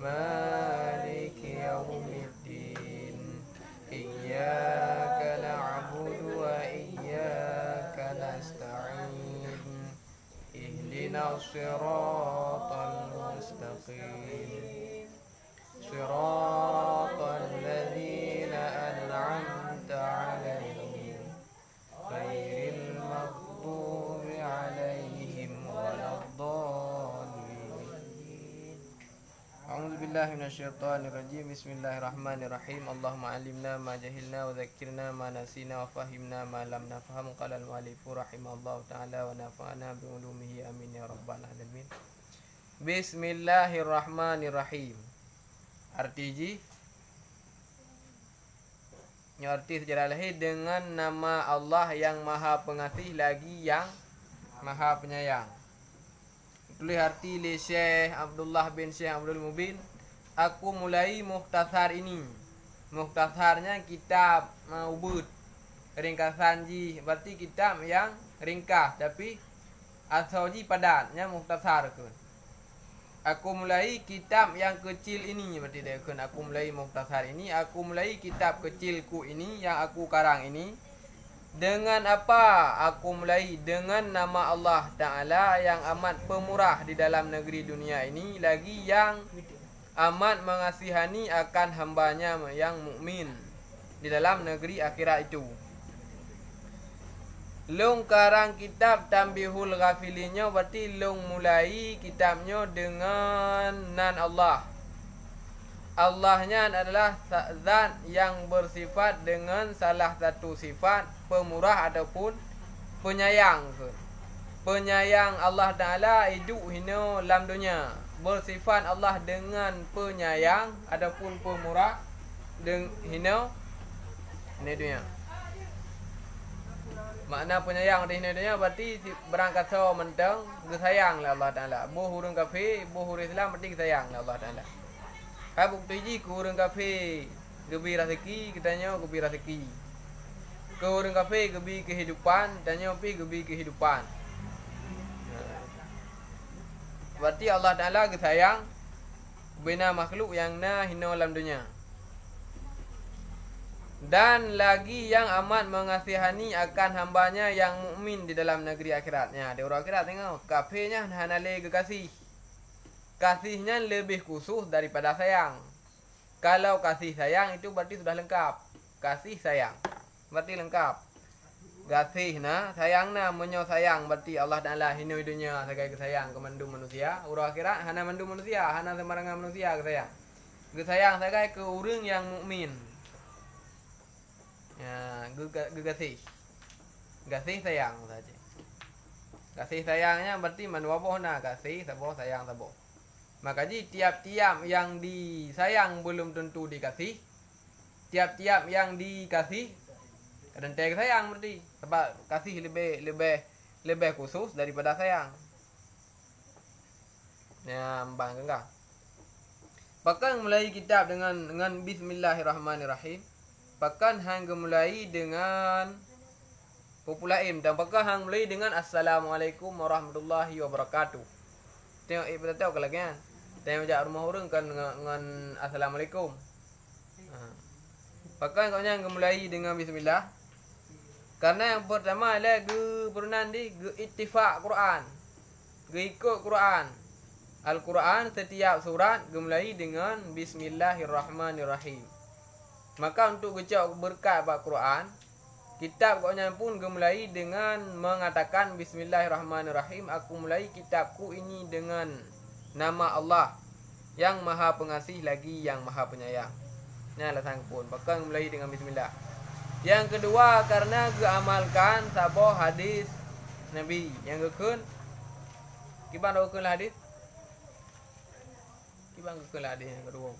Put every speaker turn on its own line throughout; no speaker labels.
مالك يوم الدين إياك نعبد وإياك نستعين اهدنا الصراط المستقيم صراط الذين أنعمت عليهم غير المغضوب عليهم ولا الضالين. أعوذ بالله من الشيطان الرجيم. بسم الله الرحمن الرحيم. اللهم علمنا ما جهلنا وذكرنا ما نسينا وفهمنا ما لم نفهم. قال المؤلف رحمه الله تعالى ونفعنا بعلومه آمين يا رب العالمين. Bismillahirrahmanirrahim. Arti secara lahir dengan nama Allah yang maha pengasih lagi yang maha penyayang. Tulis arti li Syekh Abdullah bin Syekh Abdul Mubin. Aku mulai mukhtasar ini. Mukhtasarnya kitab Ubud. Ringkasan ji berarti kitab yang ringkas tapi asal ji padatnya mukhtasar kun. Aku mulai kitab yang kecil ini berarti dia kan aku mulai mukhtasar ini, aku mulai kitab kecilku ini yang aku karang ini. Dengan apa aku mulai? Dengan nama Allah Ta'ala yang amat pemurah di dalam negeri dunia ini, lagi yang amat mengasihani akan hambanya yang mukmin di dalam negeri akhirat itu. Long karang kitab Tanbihul Ghafilinya berarti long mulai kitabnya dengan nan Allah. Allahnya adalah zat yang bersifat dengan salah satu sifat pemurah ataupun penyayang. Penyayang Allah Ta'ala hidup hina dalam dunia. Bersifat Allah dengan penyayang ataupun pemurah hina dunia. Makna penyayang di dunia berarti berangkat so mentang sayang lah Allah Ta'ala. Boh hurung kafir, boh hurung Islam berarti sayang lah Allah Ta'ala. Hai bukti ji ku hurung kafir gebi rezeki, katanya gebi rezeki. Ke hurung kafir gebi kehidupan, tanya pi gebi kehidupan. Berarti Allah Ta'ala sayang bina makhluk yang na hina dalam dunia. Dan lagi yang amat mengasihani akan hambanya yang mukmin di dalam negeri akhiratnya. Di orang akhirat tengok kafirnya hanale kekasih. Kasihnya lebih khusus daripada sayang. Kalau kasih sayang itu berarti sudah lengkap. Kasih sayang berarti lengkap. Kasih sayang menyo sayang berarti Allah Ta'ala hina dunia sebagai kesayang kemandu manusia. Orang akhirat hana mandu manusia, hana sembarangan manusia kesayang. Kesayang sebagai ke orang yang mukmin. Ya, kasih sayang saja. Kasih sayangnya berarti manuaboh kasih sabo sayang sabo. Maka jadi tiap-tiap yang disayang belum tentu dikasih. Tiap-tiap yang dikasih kadang sayang berarti sebab kasih lebih khusus daripada sayang. Ya, mbang enggak. Bahkan mulai kitab dengan Bismillahirrahmanirrahim. Bahkan hang mulai dengan populaim dan bahkan hang mulai dengan Assalamualaikum warahmatullahi wabarakatuh. Tengok kita tahu kalau kan. Tengok jak rumah orang kan dengan Assalamualaikum. Bahkan kau yang mulai dengan bismillah. Karena yang pertama adalah berunan di ittifaq Quran. Ikut Quran. Al-Quran setiap surat mulai dengan Bismillahirrahmanirrahim. Maka untuk kecok berkat bab Quran, kitab koknya pun mulai dengan mengatakan Bismillahirrahmanirrahim. Aku mulai kitabku ini dengan nama Allah yang maha pengasih lagi yang maha penyayang. Ini alasan pun. Bahkan mulai dengan Bismillah. Yang kedua karena keamalkan sabah hadis Nabi. Yang kekun Kiban kekun hadis. Kiban kekun hadis yang kedua.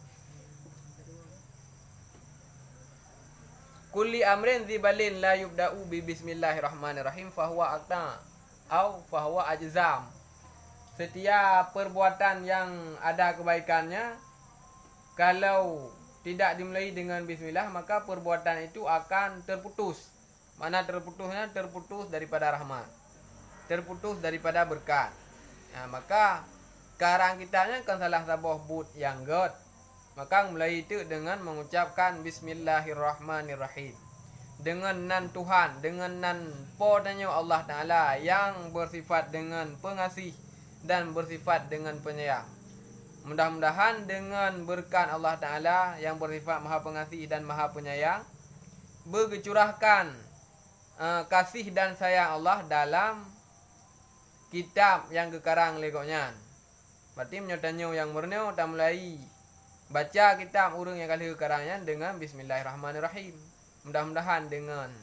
Kulli amrin dzibalin la yubda'u bi bismillahirrahmanirrahim fahuwa aqta au fahuwa ajzam. Setiap perbuatan yang ada kebaikannya kalau tidak dimulai dengan bismillah maka perbuatan itu akan terputus. Mana terputusnya? Terputus daripada rahmat. Terputus daripada berkat. Maka Sekarang kitanya kan salah sabah but yang god. Maka mulai itu dengan mengucapkan Bismillahirrahmanirrahim. Dengan nan Tuhan, dengan nan podanya Allah Ta'ala yang bersifat dengan pengasih dan bersifat dengan penyayang. Mudah-mudahan dengan berkat Allah Ta'ala yang bersifat maha pengasih dan maha penyayang, bercurahkan kasih dan sayang Allah dalam kitab yang kekarang legoknya. Berarti menyotanya yang murniau tak mulai baca kitab urang yang kali kekarangnya dengan Bismillahirrahmanirrahim. Mudah-mudahan dengan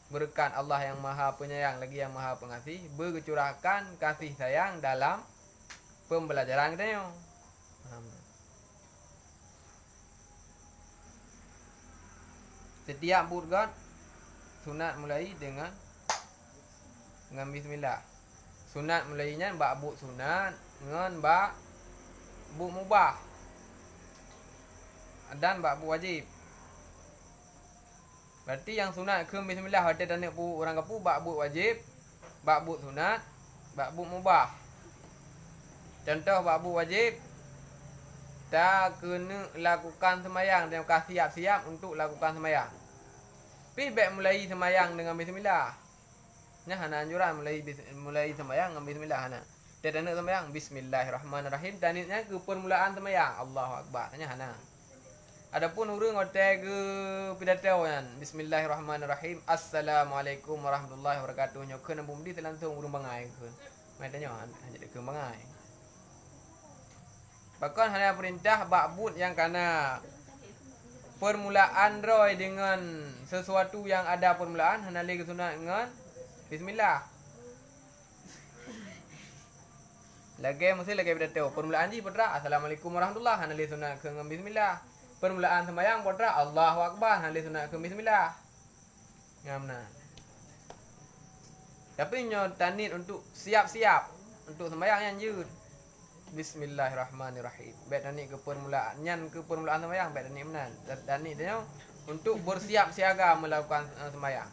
berkat Allah yang maha penyayang lagi yang maha pengasih, bercurahkan kasih sayang dalam pembelajaran kita. Setiap burgat sunat mulai dengan bismillah. Sunat mulainya bak buk sunat dengan bak buk mubah dan bak buk wajib. Berarti yang sunat ke bismillah ada tanda pu orang kapu bak buk wajib, bak buk sunat, bak buk mubah. Contoh bak buk wajib, tak kena lakukan semayang dan siap-siap untuk lakukan semayang. Tapi baik mulai semayang dengan bismillah. Nya hana anjuran mulai semayang dengan bismillah hana. Dia tanda semayang Bismillahirrahmanirrahim. Tanitnya ke permulaan semayang Allahu Akbar. Nya hana. Adapun urang otak ke pidato kan Bismillahirrahmanirrahim. Assalamualaikum warahmatullahi wabarakatuh. Nya kena bumdi langsung urang bangai ke. Mai tanya hanya ke bangai. Bahkan hanya perintah ba'bud yang kana permulaan roy dengan sesuatu yang ada permulaan hanya lagi sunat dengan bismillah. Lagi mesti lagi pidato. Permulaan ji putra Assalamualaikum warahmatullahi hanya lagi sunat dengan bismillah. Permulaan sembahyang putra Allahu Akbar hanya lagi sunat dengan bismillah. Ngamna. Tapi nyo tanit untuk siap-siap untuk sembahyang yang jud. Bismillahirrahmanirrahim. Baik tanit ke permulaan nyan ke permulaan sembahyang baik tanit menan. Tanit dia untuk bersiap siaga melakukan sembahyang.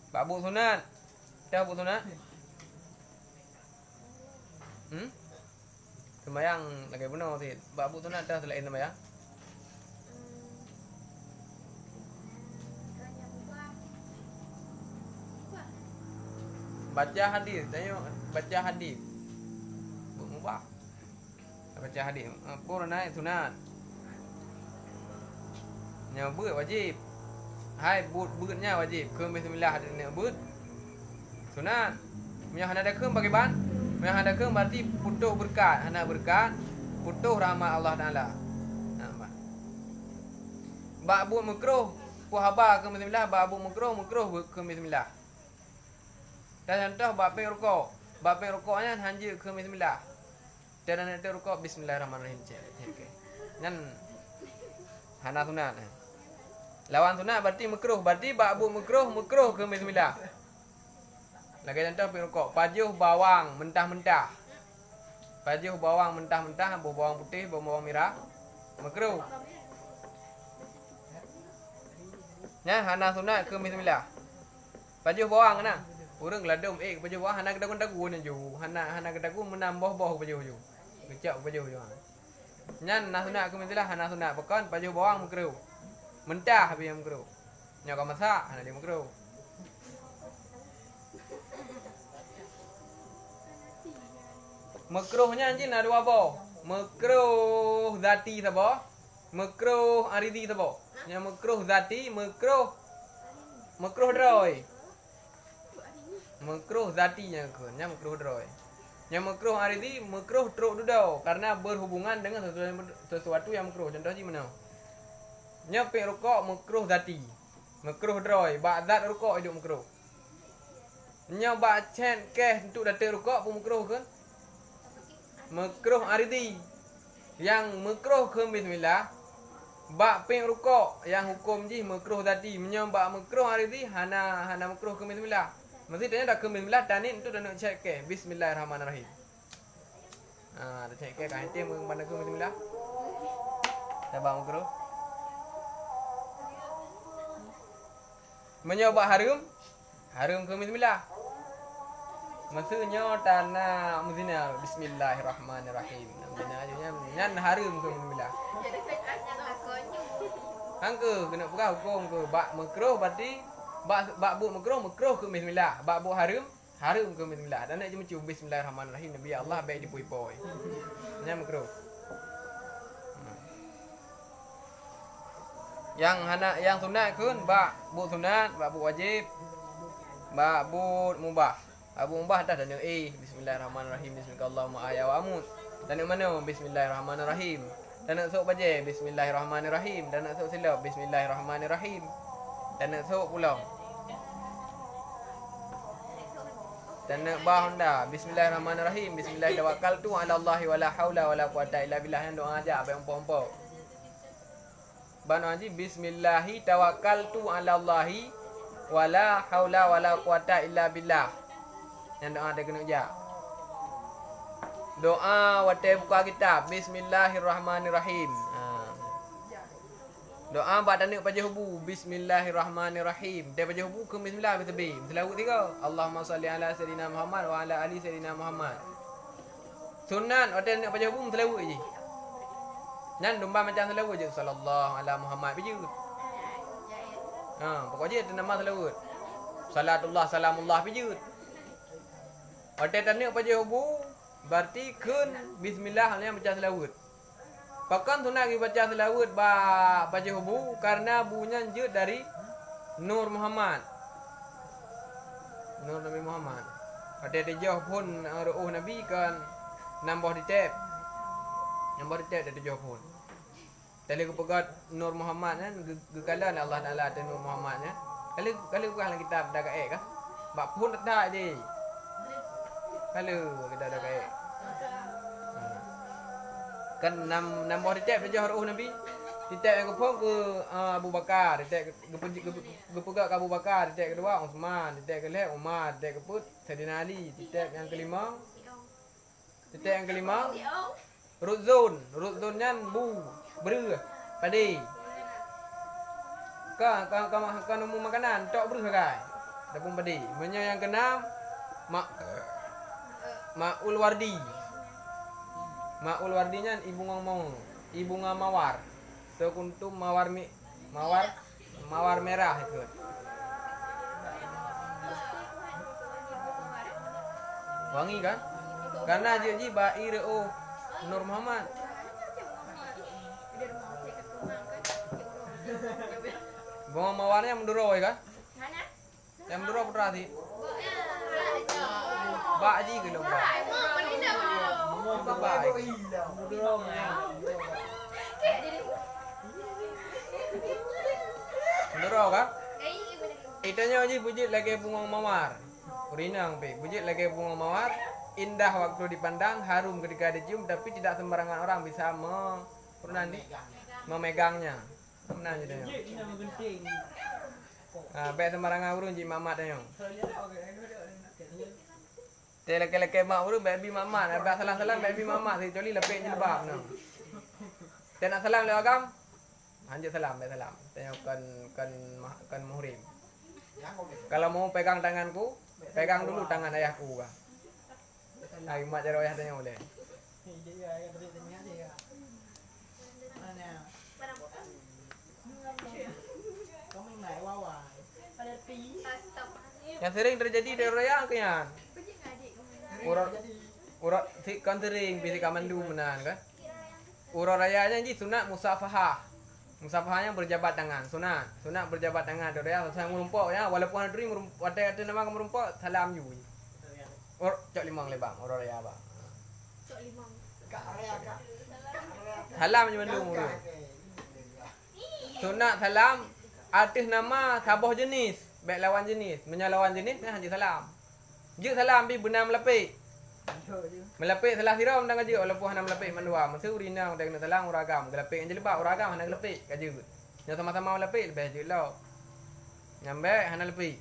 Bak buk sunat. Dah buk sunat? Sembahyang lagi benar sih. Bak buk sunat dah selain sembahyang. Baca hadis, tanya baca hadis. Buk mubah. Baca hadis. Pur naik sunat. Nyabut wajib. Hai budnya wajib. Ke bismillah ada ni bud. Sunat. Yang hana ada ke bagi ban. Yang hana ke berarti putuh berkat, hana berkat, putuh rahmat Allah Taala. Bak bud makruh. Pu haba ke bismillah, bak bud makruh ke bismillah. Dan contoh bak pe rukuk. Bak pe rukuknya hanya ke bismillah. Dan nanti rukuk bismillahirrahmanirrahim. Okey. Nan hana sunat. Lawan sunat berarti makruh. Berarti bak bud makruh ke bismillah. Lagi contoh pe rukuk. Pajuh bawang mentah-mentah. Pajuh bawang mentah-mentah, bawang putih, bawang merah. Makruh. Nya hana sunat ke bismillah. Pajuh bawang na. Urang ladum pajuh bawang hana kedagun-dagun ju. Hana kedagun menambah bawah pajuh ju. Kecak pajuh ju. Nyan na sunat ke bismillah hana sunat bukan pajuh bawang makruh. Mentah habis yang makruh. Nya kau masak hana dia makruh. Makruhnya anjing ada apa? Makruh zati sabo. Makruh aridi sabo. Yang makruh zati, makruh droy. Makruh zatinya ke, yang makruh droy. Yang makruh aridi, makruh truk dudau karena berhubungan dengan sesuatu yang makruh. Contoh ji mana? Nya pe rukuk makruh zati. Makruh droy, ba zat rukuk hidup makruh. Nya ba chen ke untuk datang rukuk pun makruh ke? Makruh aridi. Yang makruh ke bismillah. Bak ping rukuk yang hukum ji makruh tadi menyembah makruh aridi hana makruh ke bismillah. Mesti tanya dah ke bismillah tanit itu dah nak check ke bismillahirrahmanirrahim. Dah check ke kan itu mana ke bismillah. Dah bang makruh. Menyembah harum ke bismillah. Maksudnya tanah muzina bismillahirrahmanirrahim. Bina aja nyan harum ke bismillah. Angke kena pegah hukum ke bak makruh berarti bak bu makruh ke bismillah. Bak bu harum ke bismillah. Dan nak cuma bismillahirrahmanirrahim. Nabi Allah baik dipoi-poi. Nyan makruh. Yang sunat kun bak bu sunat, bak bu wajib, bak bu mubah. Abu mubah dah dan bismillahirrahmanirrahim. Bismillahirrahmanirrahim. Ayat wa amut. Dan yang mana bismillahirrahmanirrahim. Dan nak sok baca bismillahirrahmanirrahim. Dan nak sok silap bismillahirrahmanirrahim. Dan nak sok pulang. Dan nak bah honda bismillahirrahmanirrahim. Bismillahirrahmanirrahim. Tu ala Allahi wala haula wala quwata illa billah. Yang doa aja apa yang pompo. Banu haji bismillahi tawakkaltu ala Allahi wala haula wala quwata illa billah. Yang doa dia kena ucap. Doa waktu buka kitab bismillahirrahmanirrahim. Doa pada nak baca hubu bismillahirrahmanirrahim. Dia baca hubu ke bismillah bertebi. Selawat tiga. Allahumma salli ala sayyidina Muhammad wa ala ali sayyidina Muhammad. Sunat waktu nak baca hubu selawat je. Nan domba macam selawat je sallallahu ala Muhammad baju. Pokoknya dia nama selawat. Salatullah salamullah baju. Waktu tak nak baca hubu berarti kun bismillah yang baca selawat. Pakan sunat kita baca selawat baca hubu karena bunyinya je dari Nur Muhammad. Nur Nabi Muhammad. Waktu dia jauh pun ruh Nabi kan nambah ditep. Nambah ditep dia jauh pun. Tadi aku pegat Nur Muhammad kan gekalan Allah Taala dan Nur Muhammad nya. Kali bukan kitab dah kaek kah? Bak pun tak je. Kalau kita dah kayak kan nambah ditep saja roh Nabi. Ditep yang kepung ke Abu Bakar, ditep gepegak ke Abu Bakar, ditep kedua Uthman, ditep kelih Umar, ditep keput Sayyidina Ali, ditep yang kelima Rudzun nya beru padi. Kan umum makanan tok beru kai. Dapun padi. Yang keenam Ma'ul Wardi. Ma'ul Wardinya ibu ngomong, ibu ngamawar. Sekuntum mawar merah itu. Wangi kan? Karena ji bair Nur Muhammad. Bunga mawarnya menduroi kan? Yang menduroi putra sih. Bak ji ke lomba. Bak. Menduroi kan? Itanya ji bujit lagi bunga mawar. Urinang pe, bujit lagi bunga mawar. Indah waktu dipandang, harum ketika dicium, tapi tidak sembarangan orang bisa memegangnya. Menang je dia. Baik sembarangan urun ji mamat dia. Dia lelaki mak urun baby mamat, baik salam baby mamat, si coli lepek jilbab nah. Dia nak salam le agam. Anjir salam, baik salam. Tanya kan muhrim. Kalau mau pegang tanganku, pegang dulu tangan ayahku kah. Lagi mak cara ayah tanya boleh. Yang sering terjadi di raya kan? Urat kan sering bisa kamandu menan kan? Urat rayanya ji sunat musafahah. Musafahahnya berjabat tangan, sunat berjabat tangan di raya saya merumpok ya, walaupun hadri merumpok ada nama merumpok salam ju. Cok limang lebang urat raya ba. Cok limang. Salam je mandung urut. Sunat salam artis nama sabah jenis, baik lawan jenis, menyalawan jenis hanya salam. Je salam bi benar melepik. Melepik salah siram dan gaje walaupun hana melepik mandua. Masa urina dah kena salam uragam, gelepik yang jelebak uragam hana gelepik gaje. Yang sama-sama melepik lebih je lah. Nyambe hana lepik.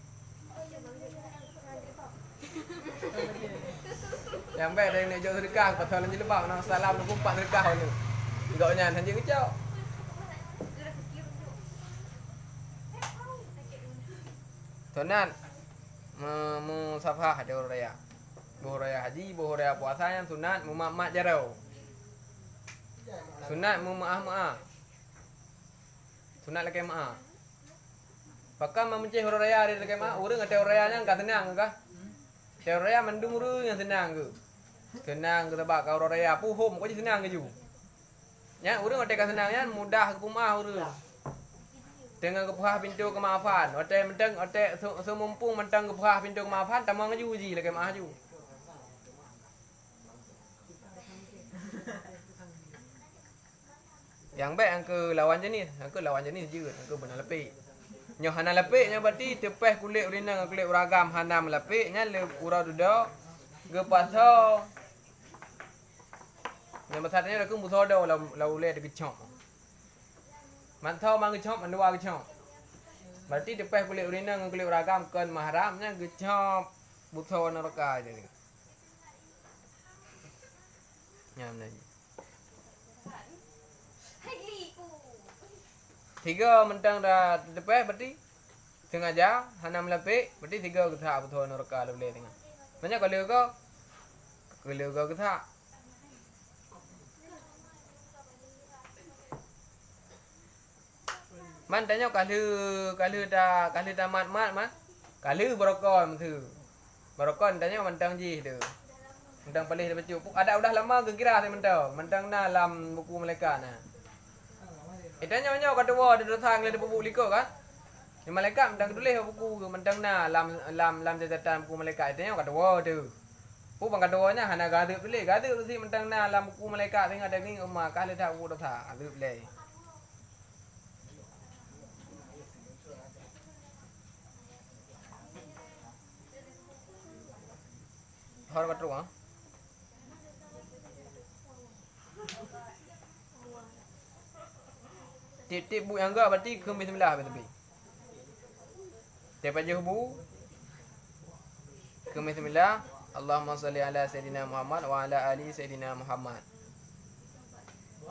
Yang baik dari nak jauh sedekah pasal jelebak nak salam nak kumpat sedekah ni. Enggaknya hanya kecau. Sunat musafah ada orang raya. Buhuraya haji, buhuraya puasanya sunat mumak jarau. Sunat mumaah. Sunat lagi maah. Pakam memencih huraya hari lagi maah, urang ate hurayanya enggak tenang kah? Ate huraya mendung urang yang tenang ke. Tenang ke tebak kau huraya puhum kau je tenang ke ju. Nya urang ate ka senangnya mudah ke rumah urang. Dengan kepuhah pintu kemaafan. Ate mentang ate semumpung mentang kepuhah pintu kemaafan tamang ju ji lagi maah ju. Yang baik angka lawan jenis je, angka benar lepik. Nyo hana lepik nya berarti tepeh kulit urinang kulit uragam hana melepik nya le urau duduk ge paso. Yang besarnya dak muso do la ule de gecok. Mantau mang gecok mandua gecok. Berarti tepeh kulit urinang kulit uragam kan mahram nya gecok buto neraka je. Nya benar. Tiga mentang dah tepeh berarti sengaja hana melepik berarti tiga getah betul neraka le boleh tengah. Banyak kalau kau getah. Man tanya kalau dah mat man. Kalau berokon tu. Berokon tanya mentang ji tu. Mentang palih dia baca. Ada udah lama ke kira mentang na dalam buku malaikat nah. Itanya kata wa dia datang le buku liko kan. Ni malaikat mentang tulis buku mentang na lam catatan buku malaikat itanya kata wa tu. Pu bang kata wa nya hana gadep tulis. Gadep tu si mentang na lam buku malaikat tengah ada ni umma kali dah buku dah gadep le. Har kata wa. Tip bu yang enggak berarti ke bismillah betul. Tiap aja bu ke bismillah. Allahumma salli ala sayidina Muhammad wa ala ali sayidina Muhammad.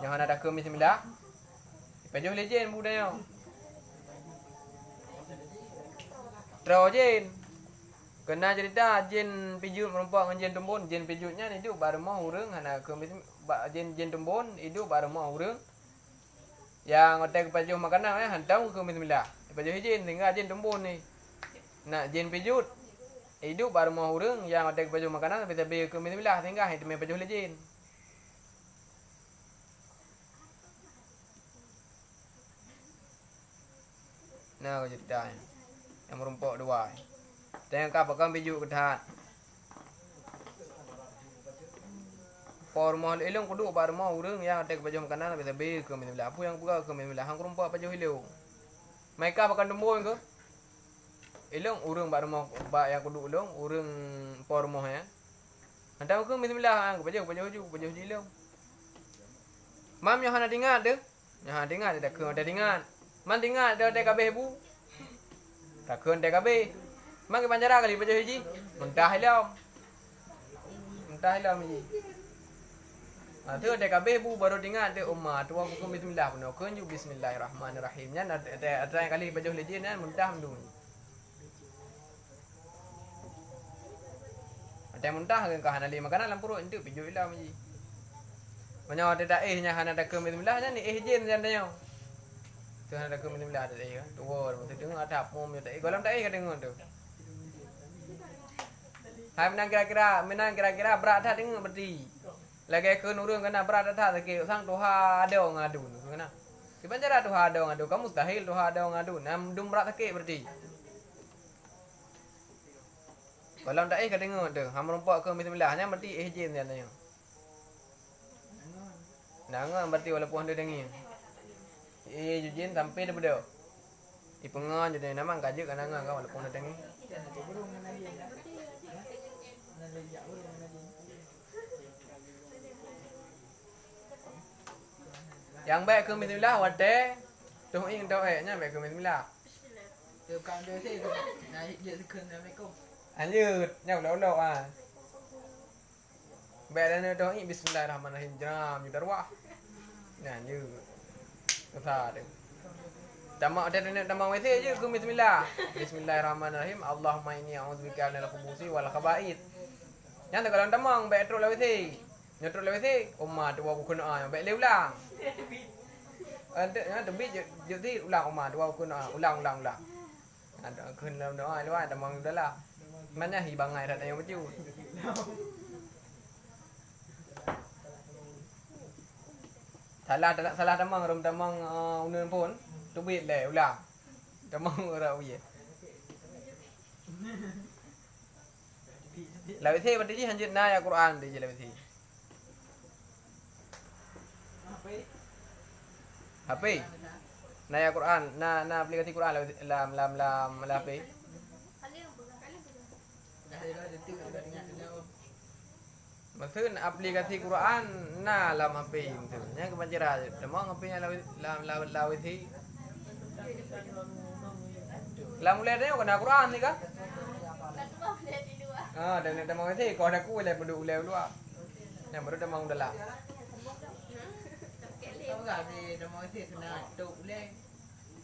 Jangan ada ke bismillah. Tiap aja lejen bu dah yo. Trojen. Kena cerita jin pijut merompak dengan jin tembun. Jin pijutnya hidup baru mau urang hana ke jin tembun hidup baru mau urang. Yang otak kepajuh makanan hantam ke bismillah. Kepajuh jin tinggal jin tembun ni. Nak jin pijut hidup baru mau urang yang otak kepajuh makanan bisa be ke bismillah tinggal itu me pajuh jin. Nah cerita yang merompak dua. Tengok apa kan pijut ketat. Por mohon ilung kudu baru mau urang yang otak kepajuh makanan bisa be ke bismillah. Apa yang buka ke bismillah hang merompak pajuh ilung. Mereka pakai tembun ke? Ilung urang baru mau yang kudu ilung urang por moh ya. Hantam ke bismillah hang pajuh ilung. Mam yang hana dengar tu. Yang hana dengar dia ke ada dengar. Man dengar dia ada kabeh bu. Tak ke ada kabeh. Mang ke panjara kali pajuh hiji. Mentah ilung. Ni. Tu ada kabeh bu baru dengar tu ummah tu aku bismillah pun kan ju bismillahirrahmanirrahim nya ada kali pajuh hiji nya mentah mendung. Ada mentah ke hana li makanan dalam perut itu pijut ilam ji. Banyak ada nya hana ada ke bismillah nya ni jin jan dah. Tu hana ada ke bismillah ada kan. Tu tu dengar ada apa mu tak golam tak ka dengar tu. Hai menang kira-kira berat dah dengar berarti. Lagi ke nurung kena berat dah sakit sang Tuhan ada ngadu kena. Di penjara Tuhan ada ngadu kamu mustahil Tuhan ada ngadu. Nam dum berat sakit berarti. Kalau tak ka dengar tu, hang merompak ke bismillah nya berarti jin dia tanya. Nangan berarti walaupun dia dengar. Jin sampai dia bedo. Ipengan jadi nama kaje kan nangan kan walaupun dia dengar. Yang baik ke bismillah wate tu ing tau nya baik ke bismillah.
Từ con đưa thì này giờ thì cần mấy cô
Lanjut, nyaw law ah. Baik dan tu ing bismillahirrahmanirrahim jam darwah. Nah như kata dia. Tamak ada tamak mesej je ke bismillah. Bismillahirrahmanirrahim. Allahumma inni a'udzubika minal khubuthi wal khaba'ith. Yang tak kalau tamang baik terus lewat sini. Nyetro lewat sini. Umar dua buku doa yang baik ulang. Ada tebik jadi ulang Umar dua buku doa ulang. Ada kun dalam doa lewat tamang udahlah. Mana hibangai dah yang baju. Salah tamang rum tamang unun pun tebik le ulang. Tamang ora uye. Lewat sini berarti hanjit na ya Quran dia lewat sini. HP. Na ya Quran, na aplikasi Quran lam HP. Maksud aplikasi Quran na lam HP maksud. Nya kebanjira demang HP nya lawit sini. Lam mulai dia kena Quran ni kah? Dan demang sini kau ada ku le pendu le luar. Yang baru demang dah lah.
Tahu tak ni demang sih kena tuk le.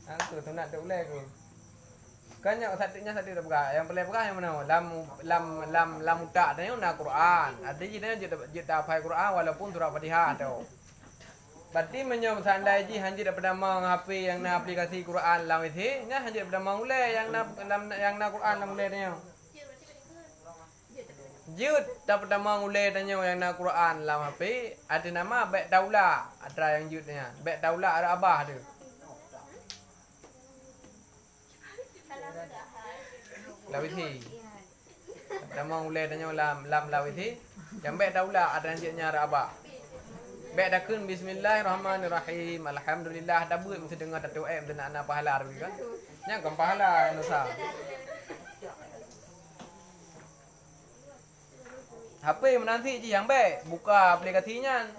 Tu sunat tuk le ku. Kan yang satu dah buka. Yang buka yang mana? Lam utak dia na Quran. Ada je dia hafal Quran walaupun surah Fatihah tu. Berarti menyom sandai ji hanji daripada mang HP yang na aplikasi Quran lam isi, nya hanji daripada mang ule yang na Quran lam ule dia. Jut daripada mang ule tanya yang na Quran lam HP, ada nama Bek Daula, ada yang jutnya. Bek Daula ada abah tu. Lawisi. Daripada mang ule tanya lam lawisi, yang Bek Daula ada yang jutnya ada abah. Baik dah kun bismillahirrahmanirrahim. Alhamdulillah dah buat mesti dengar tak doa mesti nak pahala tu kan. Yang kan pahala nusa. HP menanti je yang baik buka aplikasinya.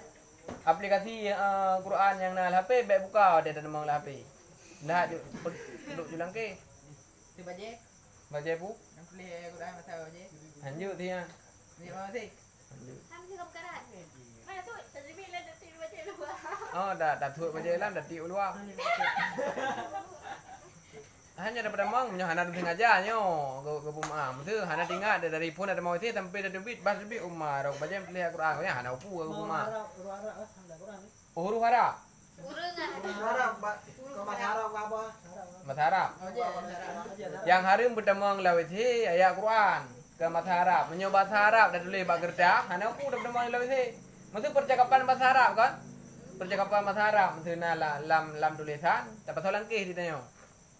Aplikasi Quran yang nak HP baik buka dia ada nama HP. Dah duduk julang ke.
Si baje.
Baca bu.
Yang boleh Quran masa baje.
Lanjut dia.
Ni mana sih?
Lanjut.
Mana tu? Tadi bila dah tidur baca luar.
Oh dah thuk baca dalam dah tiup luar. Hanya daripada mang punya hana tu sengaja nyo ke rumah. Mesti hana tinggal dari pun ada mau sini sampai ada debit bas debit umar rok baca pelih Quran nya hana upu ke rumah. Huruf Arab.
Harap kau harap apa?
Mata Arab.
Baje.
Yang harim bertemang lawit hi ayat Quran ke mata Arab. Menyoba bahasa Arab dah tulis bak kerja hana upu dah bertemang lawit hi. Mesti percakapan bahasa Arab kan? Percakapan bahasa Arab mesti na lam tulisan dapat soalan ke ditanya.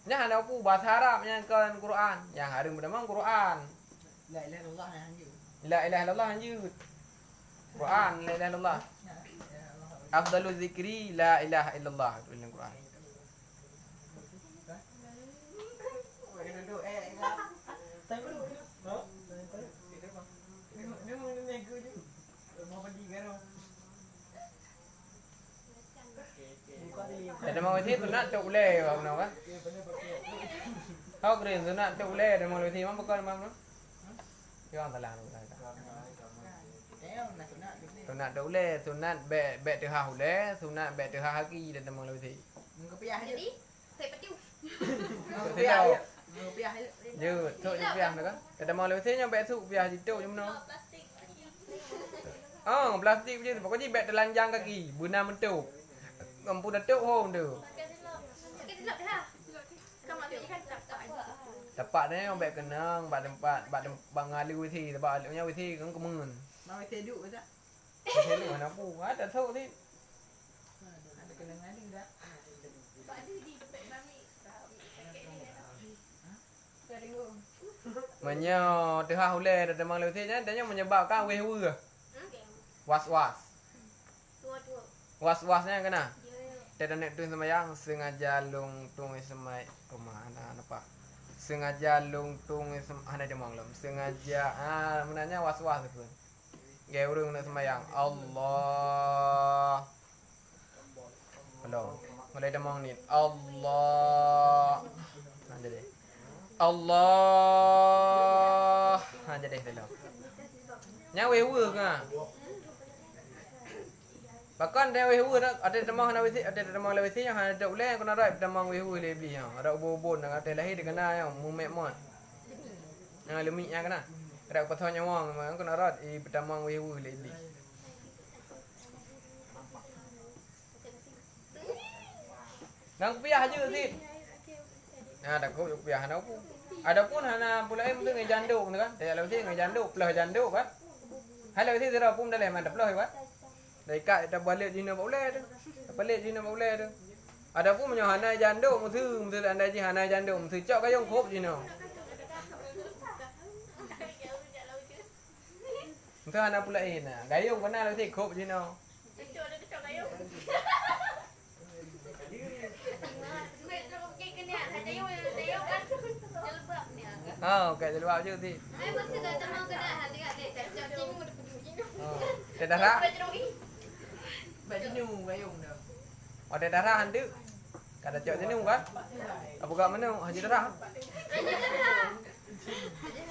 Nya hana upu bahasa Arab nya kan Quran. Yang harim bertemang Quran.
La ilaha illallah yang hanju.
La ilaha illallah anjut. Quran la ilaha illallah. Afdalul zikri la ilaha illallah tu dalam Quran.
Duduk Tapi duduk. Dia mau nego je. Mau pergi kan?
Ada mau itu sunat tak boleh apa nak kan? Kau keren sunat tak boleh ada mau itu mana bukan mana? Jangan salah nak. Sunat tak boleh, sunat bet terhah boleh, sunat bet terhah lagi dan mau itu.
Muka piah je.
Jadi, saya petiu.
Muka piah je. Muka piah je.
Je, tu je piah nak kan? Kata mau itu nya bet tu piah itu je mana?
Plastik.
Plastik je, pokoknya bet telanjang kaki, guna mentuk. Kampung datuk home tu.
Pakai silap. Pakai silap dah. Kau maksudnya kan tak aja.
Tepat ni orang bet kenang, bak tempat bangali wisi, tempat aluknya wisi kan kemen.
Mau seduk ke tak?
Wisi lu mana pu? Ada tahu ni.
Ada kenangan ni tak?
Pak Haji di depan mami. Keringung.
Menyo tehah uleh dah temang wisi nya tanya menyebabkan weh-weh. Was-was.
Tua-tua.
Was-wasnya kena.
Ya.
Dia nak tu sembahyang sengaja lungtung semai rumah anak apa? Sengaja lungtung hana demang lom. Sengaja menanya was-was pun. Gaya urang nak sembahyang. Allah. Belum. Mulai demang ni. Allah. Jadi. Allah. Jadi dah. Nya wewe kan. Bahkan dia wewe nak ada demang hana wisi, ada demang la wisi yang hana ada ulai kena rai demang wewe le beli yang. Ada ubon-ubon nak ada lahir dia kena yang mumet mot. Yang lemik yang kena. Rak pathonya wong mang kun arat I pertama wewu lili. Nang piah je sit. Nah, dak ko piah na pun. Adapun hana pula tu ngai janduk kan. Dia lalu ngai janduk, pelah janduk kan. Halau si zira pun dalam ada pelah kan. Dai kat dah balik jina boleh tu. Balik jina boleh tu. Adapun menyo hana janduk mesti anda ji hana janduk mesti cok kayong khop jina. Mesti hana pula nah. Gayung kena lalu si khop jina. Kayak jadi je ti. Ada darah.
Baju ni gayung dah.
Ada darah hantu. Kada cok sini kan? Apa gak mana haji darah?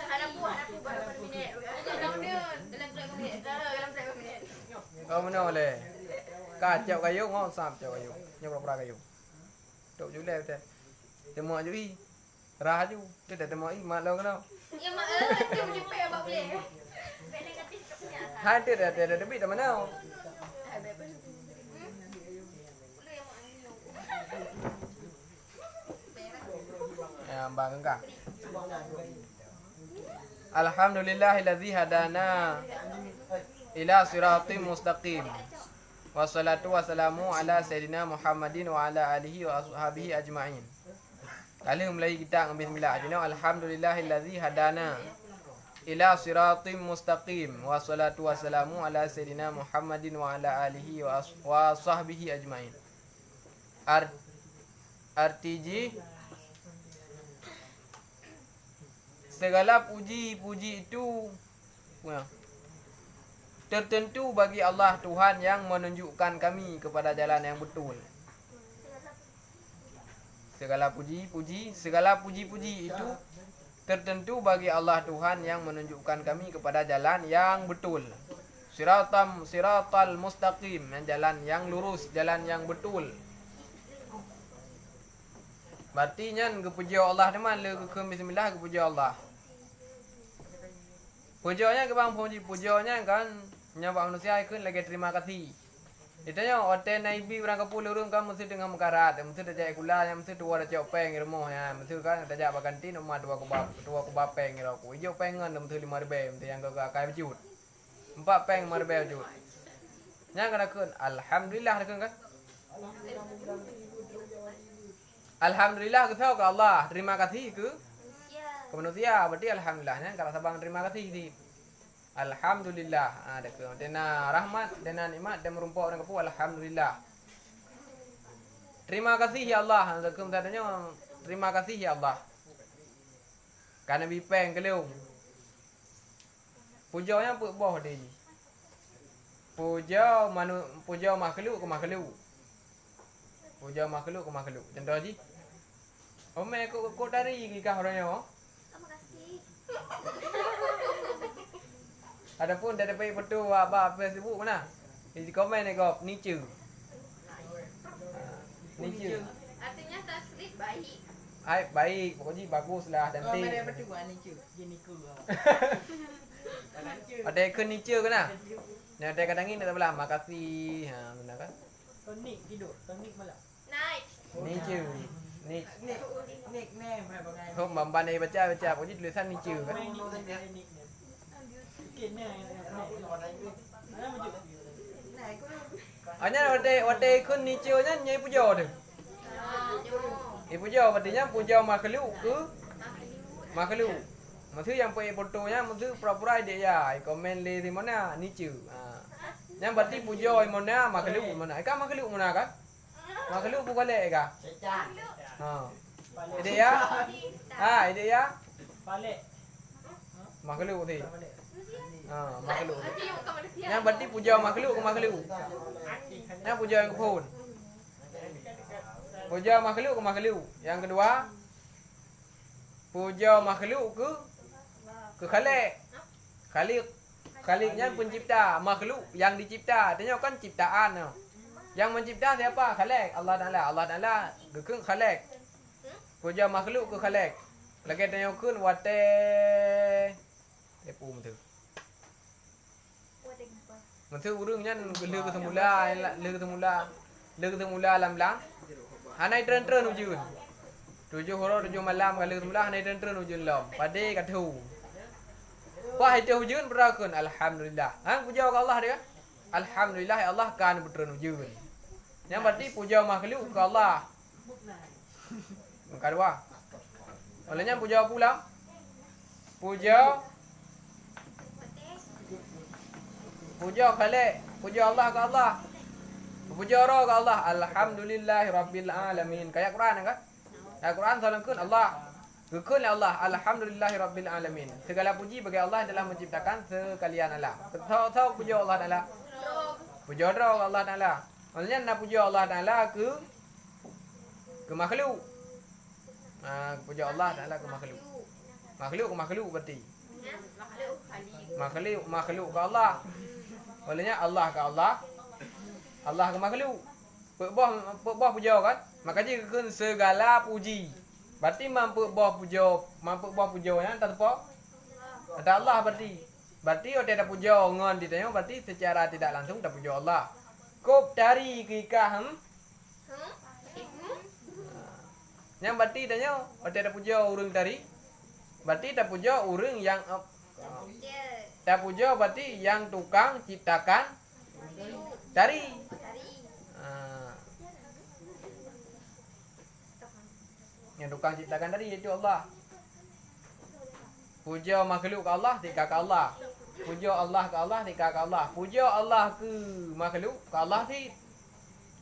Ada buah berapa minit. Dalam dia dalam 3 minit. Dalam 3 minit.
Kau mana boleh? Kacau kayu ngau sam cok kayu. Nyok berapa kayu? Tok jule betul. Temu aja i. Rah ju. Dia dah temu i mak lo kena.
Ya mak dia jumpa abang boleh. Benda kata coknya.
Hai dia dah debit dah mana? Ya bang enggak. Alhamdulillahilladzi hadana ila siratim mustaqim. Wassalatu wassalamu ala sayyidina Muhammadin wa ala alihi wa ashabihi ajma'in. Kali mulai kita ambil bismillah aja. Alhamdulillahilladzi hadana ila siratim mustaqim. Wassalatu wassalamu ala sayyidina Muhammadin wa ala alihi wa sahbihi ajma'in. RTG segala puji itu tertentu bagi Allah Tuhan yang menunjukkan kami kepada jalan yang betul. Segala puji itu tertentu bagi Allah Tuhan yang menunjukkan kami kepada jalan yang betul. Siratal mustaqim, jalan yang lurus, jalan yang betul. Berarti nyan kepuji Allah teman le ke bismillah kepuji Allah. Pujiannya ke bang pujiannya kan nyawa manusia ikut lagi terima kasih. Ditanya hotel naibi orang kapul urung kan mesti dengan mekarat, mesti dah gula, yang mesti dua dah copeng rumah ya, mesti kan dah baganti rumah dua kubab peng aku. Ijo pengen mesti 5 mesti yang kai bejut. 4 peng 5 bejut. Nya kena kun alhamdulillah kan? Alhamdulillah ke ke Allah, terima kasih ke manusia, berarti alhamdulillahnya kalau sabang terima kasih di alhamdulillah. Ada ke dena rahmat, dena nikmat dan merumpok dengan kapu alhamdulillah. Terima kasih ya Allah. Ada ke tadanya terima kasih ya Allah. Karena bipeng keleu. Pujanya boh dia. Puja makhluk ke makhluk. Puja makhluk ke makhluk. Contoh haji. Ome kok dari kah orangnya? Adapun dah dapat betul apa Facebook mana? Di komen ni kau nicu. Nicu.
Artinya tasrif baik.
Baik, pokoknya baguslah dan
Kau mana betul nicu? Jeniku.
Ada ikut nicu ke nah? Nah, ada kadang ini tak belah. Makasih. Benar kan?
Tonik tidur, tonik malam.
Nice.
Nicu.
Nickname apa kan?
Kau pandai baca, pokoknya tulisan nicu kan? Hanya wate kun nicu nya nyai puja tu. Puja artinya puja makhluk ke makhluk. Maksud yang pakai fotonya maksud pura-pura dia ya. Komen le di mana nicu. Yang berarti puja mana makhluk mana? Ka makhluk mana kan? Makhluk bukan le ka? Ide ya? Ide ya?
Balik.
Makhluk tu. Makhluk.
Manusia.
Yang berarti puja makhluk ke makhluk. Yang puja yang pun. Puja makhluk ke makhluk. Yang kedua, puja makhluk ke Khalik. Khaliknya pencipta, makhluk yang dicipta. Tanya kan ciptaan. Yang mencipta siapa? Khalik. Allah Taala ke Khalik. Puja makhluk ke Khalik. Lagi tanya kun wate Tepu menteu.
Buat apa?
Menteu urang nyan leu ke semula, leu ke semula lam-lam. Hanai tren-tren ujun. 7 horo 7 malam kali semula hanai tren-tren ujun lam. Pade kathu. Wah itu ujun berakun alhamdulillah. Hang puja ke Allah dia. Alhamdulillah ya Allah kan betren ujun. Yang berarti puja makhluk ke Allah. Kedua. Olehnya puja pula. Puja khalik, puja Allah ke Allah. Puja roh ke Allah. Alhamdulillahirabbil alamin. Kayak Quran kan? Kayak Quran salangkeun Allah. Keun Allah, alhamdulillahirabbil alamin. Segala puji bagi Allah telah menciptakan sekalian alam. Tahu puja Allah Taala. Puja roh ke Allah Taala. Olehnya nak puja Allah Taala ke makhluk. Puja Allah Taala ke makhluk. Makhluk berarti. Makhluk ke Allah. Olehnya Allah ke Allah. Allah ke makhluk. Pekbah puja kan? Makanya keun segala puji. Berarti mampu buah puja nya tanpa ada Allah berarti. Berarti ada puja ngon ditanya berarti secara tidak langsung tak puja Allah. Kop dari kikah yang berarti tanya ada puja urang dari. Berarti tak puja urang yang tak puja berarti yang tukang ciptakan dari. Yang tukang ciptakan dari itu Allah. Puja makhluk ke Allah, tika ke Allah. Puja Allah ke Allah, tika ke Allah. Puja Allah ke makhluk ke Allah thì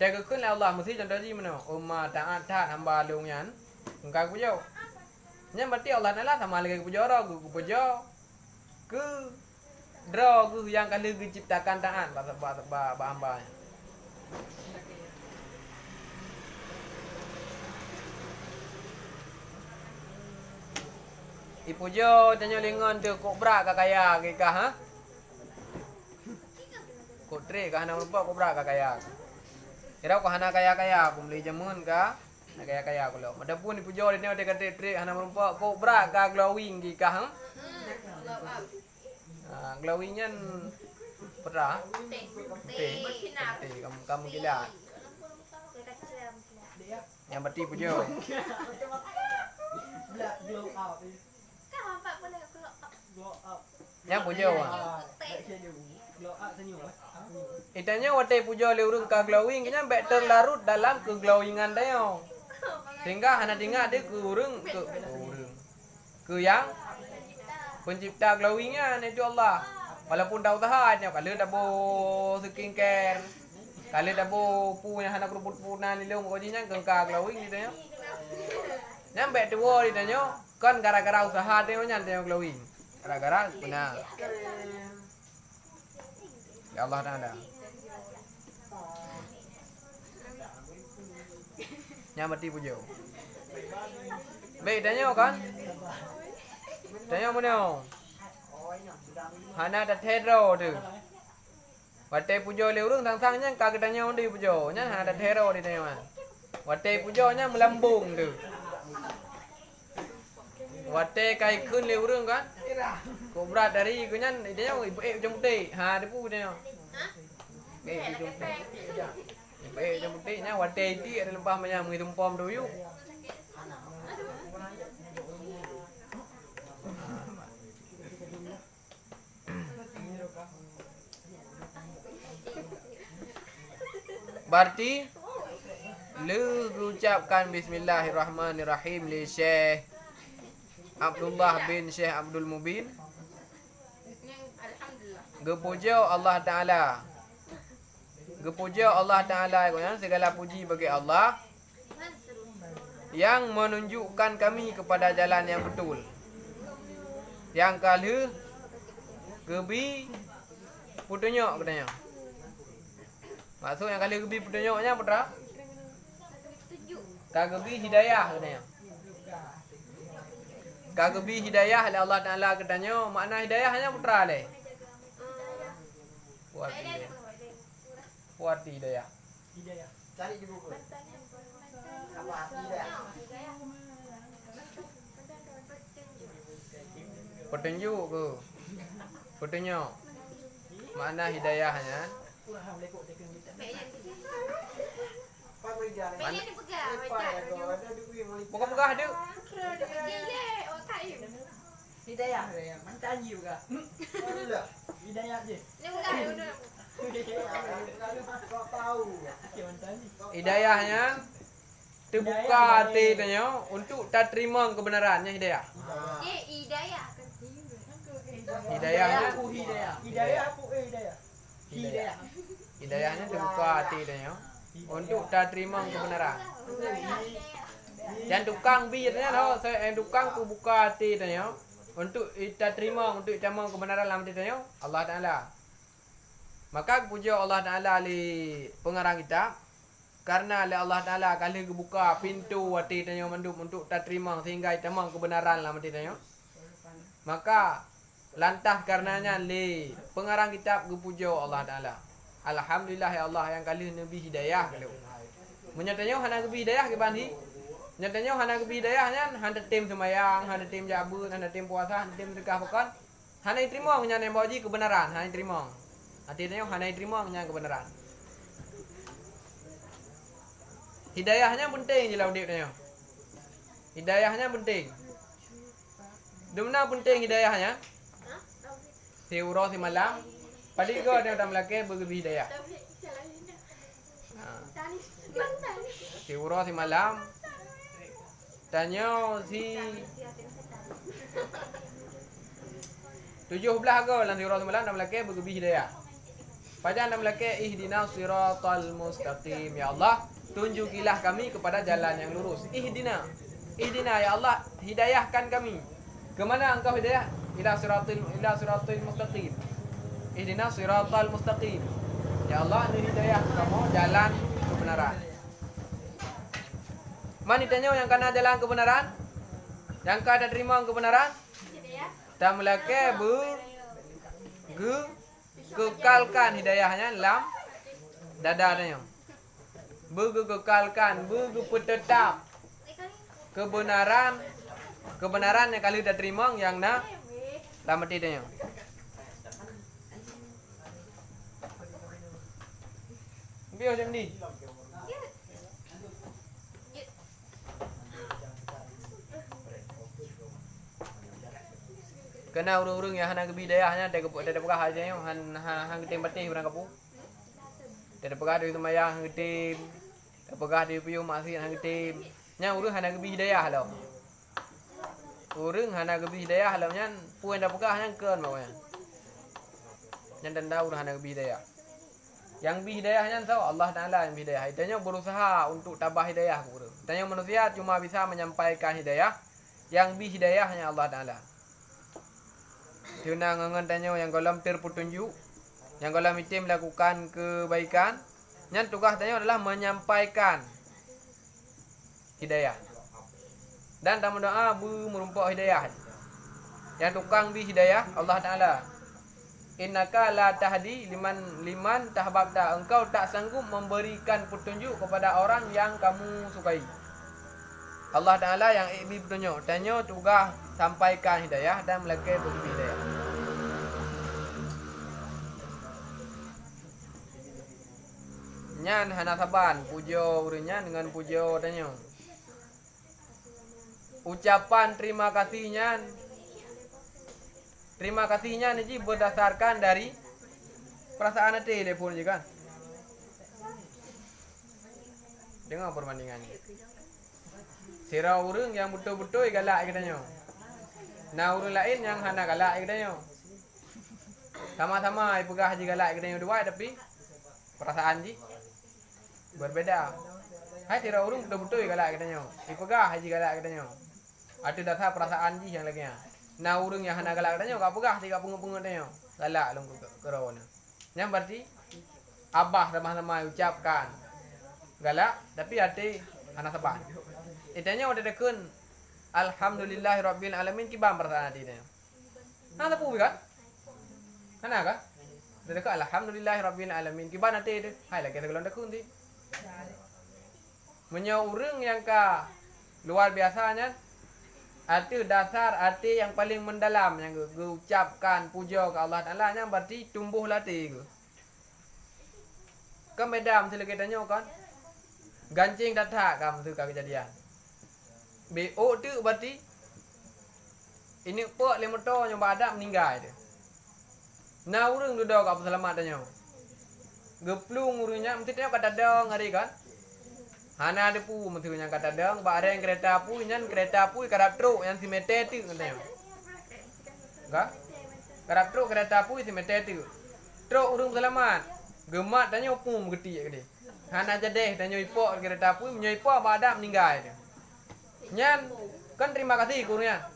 dah keun Allah mesti contoh di mana? Umma taat hamba lungan. Engkau puja. Nya berarti Allah Taala sama lagi puja orang, puja ke dro ke yang kali diciptakan taat ba hamba. Ipujo tanya lingon tu kobra kakaya kika ha? Kotre kahana rupa kobra kakaya. Kira ko hana kaya aku beli jamun ka kaya ko lo. Madapun ipujo ni ada kate tre hana rupa kobra ka glowing kika ha? Glowing nyan pera. Kamu gila. Yang berarti pujo.
Glow up.
Yang puja wah.
Glow up senyum.
Itanya watai puja leurung ka glowing nya mbek terlarut dalam keglowingan dayo. Sehingga hana tinggal dia ke yang pencipta glowingnya itu Allah. Walaupun dah usaha kalau dah bo skincare, kalau dah bo punya hana keruput-punan ni leung kojinya ka glowing ditanya. Nyampe tuwo ditanya kan gara-gara usaha dia nyantai glowing. Gara-gara benar. Ya Allah Taala. Nyamati pujo. Baik tanya kan? Tanya mana? Hana ada tero tu. Watai pujo le urang sang-sangnya kagak tanya undi pujo. Nya hana ada tero di tanya man. Watai pujonya melambung tu. Watai kai kun le urang kan? Kobra dari kunyan dia ibu jam putih. Ha dia pu dia. Jam putih. Ibu jam putihnya watai ti ada lempah macam ngitung pom tu yuk. Berarti lu ucapkan bismillahirrahmanirrahim li Syekh Abdullah bin Syekh Abdul Mubin. Gepuja Allah Taala. Gepuja Allah Taala yang segala puji bagi Allah yang menunjukkan kami kepada jalan yang betul. Yang kali gebi putunya katanya. Maksud yang kali gebi putunya putra? Kagebi hidayah katanya. Kagebi hidayah oleh Allah Taala katanya, makna hidayahnya putra le. Kuat hidayah.
Hidayah. Cari di buku. Apa arti hidayah?
Petunjuk ke. Putunya. Mana hidayahnya?
Pengen dipegang,
Bukan pegah dia.
oh tak you.
Hidayah dia. Mantan you ke? Hidayah je.
Ni pegang udah.
Kau tahu. Mantan ni.
Hidayahnya terbuka hati tanya untuk tak terima kebenarannya hidayah.
Hidayah.
Hidayahnya
Aku hidayah. Hidayah aku hidayah. Hidayah.
Hidayahnya terbuka hati tanya untuk tak terima kebenaran. Dan tukang biarnya tau, saya tukang ku buka hati tanya untuk tak terima untuk terima kebenaran dalam hati tanya Allah Taala. Maka puja Allah Taala li pengarang kitab karena Allah Taala kali buka pintu hati tanya untuk tak terima sehingga terima kebenaran dalam hati tanya. Maka lantas karenanya li pengarang kitab puja Allah Taala. Alhamdulillah ya Allah yang kali nabi hidayah kalau. Menyatanya hana nabi hidayah ke bani. Nyatanya hana nabi hidayahnya hana tim semayang, hana tim jabut, hana tim puasa, hana tim sedekah pekan. Hana terima nyane boji kebenaran, hana terima. Artinya hana terima nyane kebenaran. Hidayahnya penting je lah udipnya. Hidayahnya penting. Dimana penting hidayahnya? Si urus si malam. Padi ko ada orang lelaki berbagi hidayah. Si urus si malam. Tanya si 17 ko dalam si urus si malam orang lelaki berbagi hidayah. Pada orang lelaki ihdinas siratal mustaqim ya Allah, tunjukilah kami kepada jalan yang lurus. Ihdina ya Allah, hidayahkan kami. Kemana engkau hidayah? Ila siratal mustaqim. Ihdinas siratal mustaqim. Ya Allah, ini hidayah kamu jalan kebenaran. Mana ditanya yang kena jalan kebenaran? Yang kada terima kebenaran? Tak melake kekalkan hidayahnya dalam dadanya. Kekalkan, tetap kebenaran yang kali dah terima yang na dalam hatinya. Biar macam ni. Kena urung-urung yang hana kebidayahnya ada pegah aja yang han ketim batih orang kapu. Ada pegah di semayang han ketim. Ada pegah di piu masih han ketim. Nya urung hana kebidayah lo. Urung hana kebidayah lo nya puan dah pegah nya keun bawanya. Nya denda urung hana kebidayah. Yang bihidayahnya tahu Allah Taala yang bihidayah. Hidayahnya berusaha untuk tabah hidayah guru. Tanya manusia cuma bisa menyampaikan hidayah. Yang bihidayahnya Allah Taala. Tuna ngangan tanya yang kolam terpetunjuk, yang kolam itu melakukan kebaikan. Yang tugas tanya adalah menyampaikan hidayah. Dan dalam doa merumpak hidayah. Yang tukang bihidayah Allah Taala. Innaka la tahdi liman tahbabta. Engkau tak sanggup memberikan petunjuk kepada orang yang kamu sukai. Allah Taala yang ibi petunjuk. Tanya tugas sampaikan hidayah dan melakukan berbagi hidayah. Nyan hana saban puja urenya dengan puja tanya. Ucapan terima kasihnya. Terima kasihnya ni berdasarkan dari perasaan hati telefon je kan. Dengar perbandingannya. Sira urang yang betul-betul galak katanya. Nah urang lain yang hana galak katanya. Sama-sama pegah je galak katanya dua tapi perasaan je berbeda. Hai sira urang betul-betul galak katanya. Pegah je galak katanya. Ada dasar perasaan je yang laginya. Nah urang yang hana galak katanya kau pegah tiga pungut-pungut katanya. Galak long kerana. Yang berarti abah sama-sama ucapkan galak tapi hati hana sabar. Itanya udah dekun alhamdulillahirabbil alamin kibam perasaan hati dia. Nah tapu kan? Hana kan? Udah dekun alhamdulillahirabbil alamin kibam hati dia. Hai lagi kalau dekun ti. Menya urang yang ka luar biasanya Arti dasar, arti yang paling mendalam yang ucapkan puja ke Allah Taala nya berarti tumbuh latih ke. Kan beda mesti kita tanya kan. Gancing datang kan tu kejadian. BO tu berarti ini pok lima tahun yang badak meninggal dia. Nah urang duduk kat selamat tanya. Geplung urangnya mesti tengok kata dong hari kan. Hana ada pu mesti yang kata dong, ba ada yang kereta pu nyan kereta pu karap truk yang si mete tu katanya. Enggak? Karap truk kereta pu si mete tu. Truk urang selamat. Gemat tanya pum geti gede. Hana jadeh tanya ipok kereta pu menyo ipok badak meninggal dia. Nyan kan terima kasih kurnya.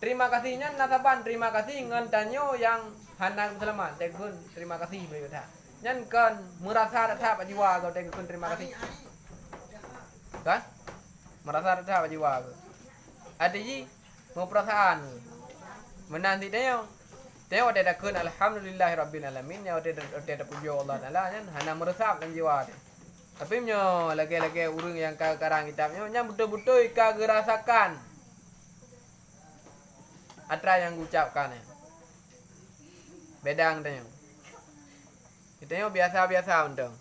Terima kasih nyan nasaban terima kasih ngan tanyo yang hana selamat. Tekun terima kasih beliau dah. Nyan kan merasa tak jiwa kau tekun terima kasih. Kan? Merasa tak jiwa kau. Ada ji mau perasaan. Menanti tanya. Tengok dia dah kun alhamdulillahirabbil alamin ya dia puji Allah Taala nyan hana meresap dalam jiwa dia. Tapi nyo lagi-lagi urang yang karang kitabnya nya betul-betul ka gerasakan. Atra yang ucapkan ya. Bedang tanya. Kita biasa-biasa undang.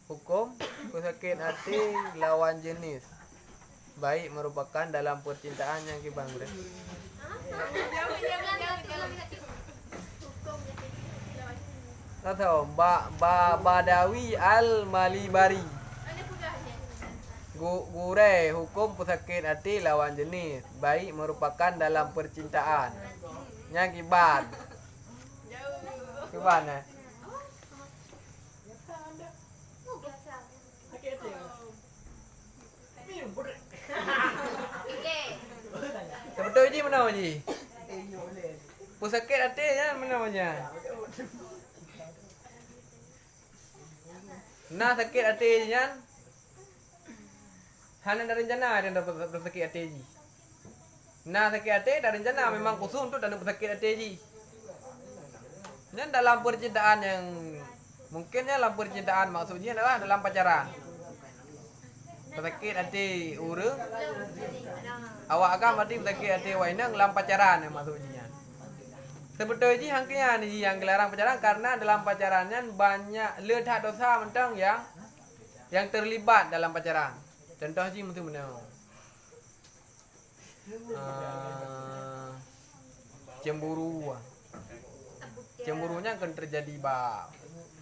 Hukum sakit hati lawan jenis baik merupakan dalam percintaan yang kibang bre. Tahu Badawi Al-Malibari. Gure hukum pesakit hati lawan jenis baik merupakan dalam percintaan. Yang kiban. Kiban eh. Betul ji mana ji? Pusakit hati nya mana namanya? Nah sakit hati nya hana dari rencana ada sakit hati ji. Nah sakit hati dari rencana memang khusus untuk dan sakit hati ji. Nya dalam percintaan yang mungkinnya dalam percintaan maksudnya adalah dalam pacaran. Sakit hati urang awak agam berarti sakit hati wainang dalam pacaran maksudnya. Sebetulnya hangkinya ni yang dilarang pacaran karena dalam pacarannya banyak letak dosa mentang yang terlibat dalam pacaran. Contoh ji mesti mana? Cemburu. Cemburunya akan terjadi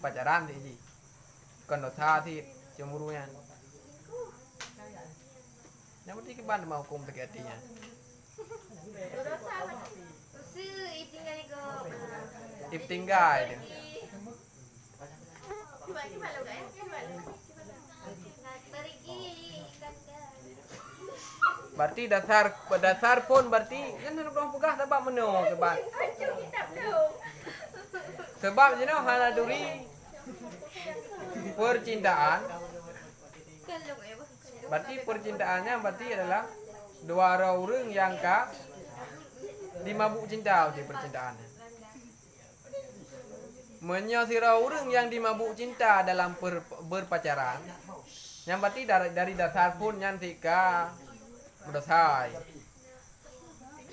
pacaran ji. Kan dosa sih cemburunya. Yang penting kiban mau hukum sakit hatinya. Iptinggal dia. Berarti dasar pun berarti kan hendak orang pegah sebab meno sebab. Sebab jeno hana duri percintaan. Berarti percintaannya berarti adalah dua orang yang dimabuk cinta di percintaannya. Menyosira orang yang dimabuk cinta dalam berpacaran. Yang berarti dari dasar pun nanti berdasar.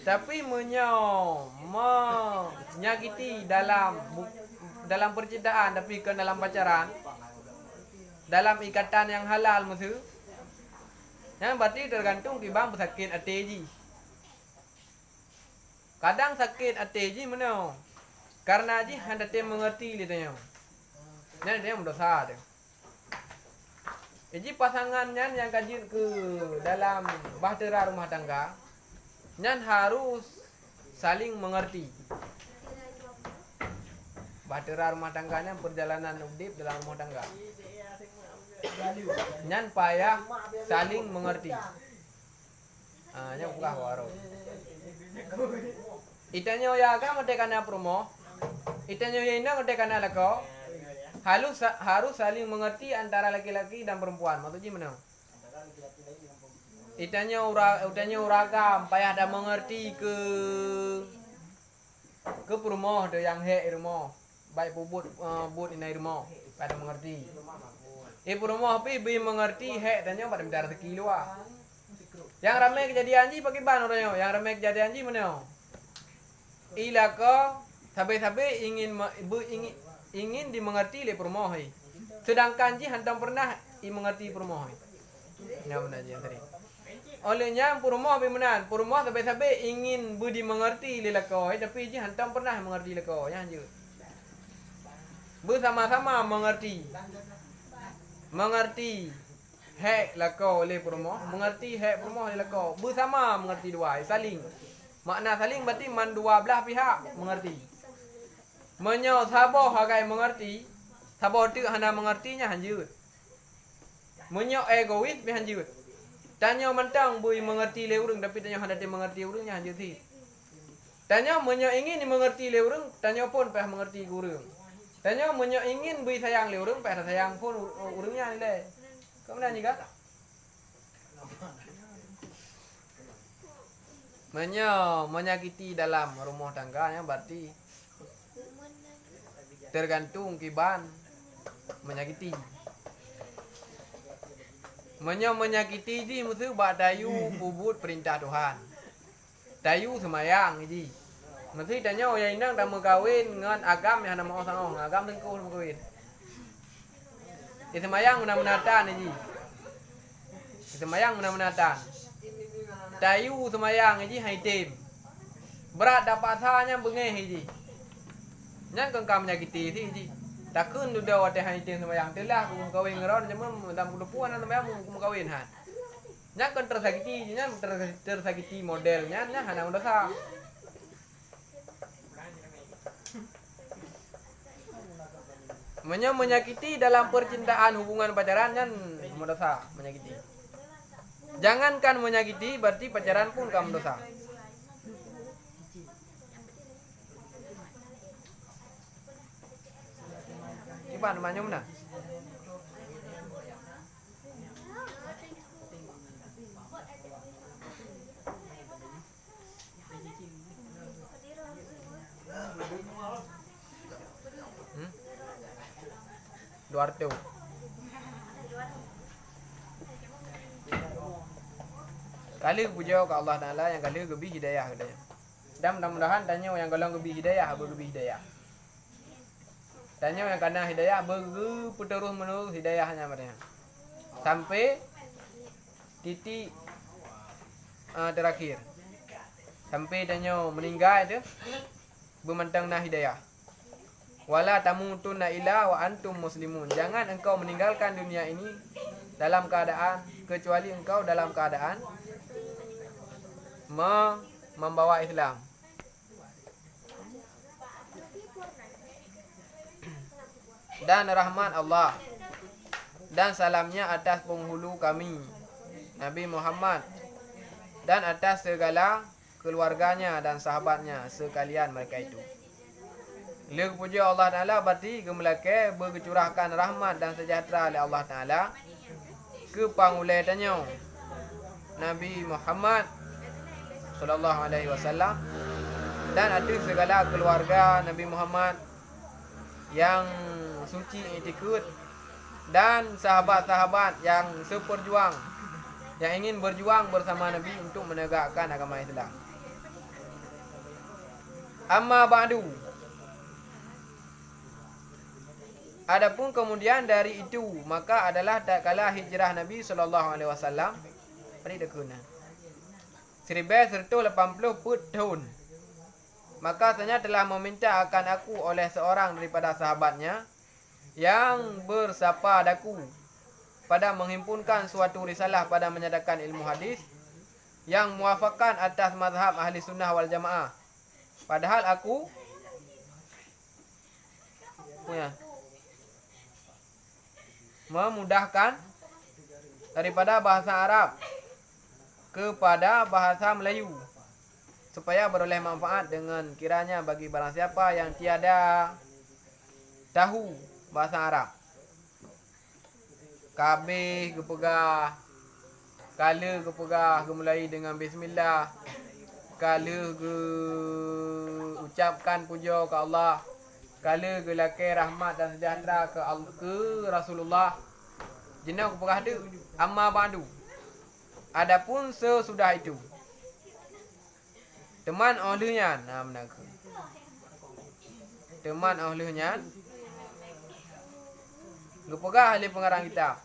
Tapi menyakiti dalam percintaan tapi ke dalam pacaran. Dalam ikatan yang halal musuh. Yang berarti tergantung kibang sakit hati ji. Kadang sakit hati ji mana? Karena ji hendak dia mengerti dia tanya. Nya dia berdosa dia. Ji pasangannya yang kaji ke dalam bahtera rumah tangga, nyan harus saling mengerti. Bahtera rumah tangganya perjalanan hidup dalam rumah tangga. Nyan payah saling mengerti. Nya buka waro. Itanya ya kan metekana promo. Itanya ya ina metekana lako. Harus saling mengerti antara laki-laki dan perempuan. Maksudnya mana? Itanya uragam payah dah mengerti ke promo tu yang he rumah. baik pubut but inai rumah pada mengerti. Rumah pi bi mengerti hek tanya pada minta rezeki luar. Yang ramai kejadian ji pakai ban orangnya. Yang ramai kejadian ji mana? Ila ko sabe-sabe ingin dimengerti le rumah hai. Sedangkan ji hantam pernah mengerti rumah hai. Nya benar je tadi. Olehnya rumah bi menan, rumah sabe-sabe ingin budi mengerti le lakau tapi ji hantam pernah mengerti lakau nya je. Bersama-sama mengerti hak lakau oleh rumah, mengerti hak rumah oleh lakau, bersama mengerti dua, saling. Makna saling berarti man dua belah pihak mengerti. Menyo sabar hagai mengerti, sabar tu hana mengertinya hanjut. Menyo egois bi hanjut. Tanya mentang bui mengerti le urang tapi tanya hana dia mengerti urangnya hanjut si. Tanya menyo ingin mengerti le urang, tanya pun pah mengerti urang. Tanya menyo ingin bui sayang le urang, pah sayang pun urangnya ni le. Kau mana juga? Menyakiti dalam rumah tangganya berarti tergantung kiban menyakiti. Menyakiti ji mesti bak dayu pubut perintah Tuhan. Dayu semayang ji. Mesti tanya yang inang dah kawin dengan agam yang nama orang agam tengku nama kawin. Semayang menatan ji. Semayang menatan. Dayu semayang ji haitim. Berat dapat sahanya bengeh ji. Nyan kengkam menyakiti ji. Takun duda wate haitim semayang telah kum kawin ngeron jaman dalam puan semayang kum kawin han. Nyan kan tersakiti, nyan tersakiti modelnya nyan hana dosa. Menyakiti dalam percintaan hubungan pacaran nyan dosa menyakiti. Jangankan menyakiti berarti pacaran pun kamu dosa. Iban namanya mana? Duarte. Kali puja ke Allah Taala yang kali lebih hidayah katanya. Dan mudah-mudahan tanya yang kalau lebih hidayah berlebih hidayah. Tanya yang kena hidayah berterus menerus hidayahnya katanya. Sampai titik terakhir. Sampai tanya meninggal itu bermentangna hidayah. Wala tamutunna illa wa antum muslimun. Jangan engkau meninggalkan dunia ini dalam keadaan kecuali engkau dalam keadaan membawa Islam. Dan rahmat Allah dan salamnya atas penghulu kami Nabi Muhammad dan atas segala keluarganya dan sahabatnya sekalian mereka itu. Lagu puja Allah Ta'ala berarti gemelake bercurahkan rahmat dan sejahtera oleh Allah Ta'ala ke panguletannya Nabi Muhammad sallallahu alaihi wasallam dan ada segala keluarga Nabi Muhammad yang suci ikut dan sahabat-sahabat yang seperjuang yang ingin berjuang bersama Nabi untuk menegakkan agama Islam. Amma ba'du. Adapun kemudian dari itu maka adalah tak kala hijrah Nabi sallallahu alaihi wasallam pada dekuna 1180 tahun. Maka saya telah meminta akan aku oleh seorang daripada sahabatnya yang bersapa daku pada menghimpunkan suatu risalah pada menyadarkan ilmu hadis yang muafakan atas mazhab ahli sunnah wal jamaah. Padahal aku punya memudahkan daripada bahasa Arab kepada bahasa Melayu supaya beroleh manfaat dengan kiranya bagi barang siapa yang tiada tahu bahasa Arab. Kabeh kepegah, kala kepegah mulai dengan bismillah, kala ucapkan puja ke Allah, kala gelake rahmat dan sejahtera ke Rasulullah. Jenau keperah tu amma ba'du. Adapun sesudah itu teman olehnya menaka. Teman olehnya geperah ahli pengarang kitab.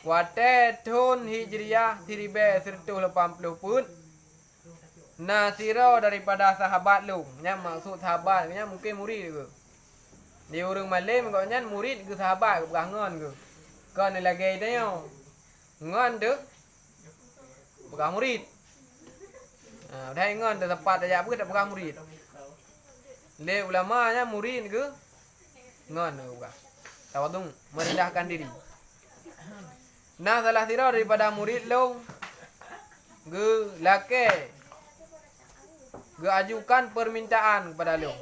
Wate tahun Hijriah 1380 pun nasira daripada sahabat lu. Yang maksud sahabat nya mungkin murid ke. Dia orang Malaysia maknanya murid ke sahabat ke ngon ke. Kan lagi dia ngon tu bukan murid. Dah ngon tu tepat aja apa tak bukan murid. Le ulama nya murid ke ngon ke bukan. Tawadung merendahkan diri. Nah salah sira daripada murid long ge lake ge ajukan permintaan kepada long.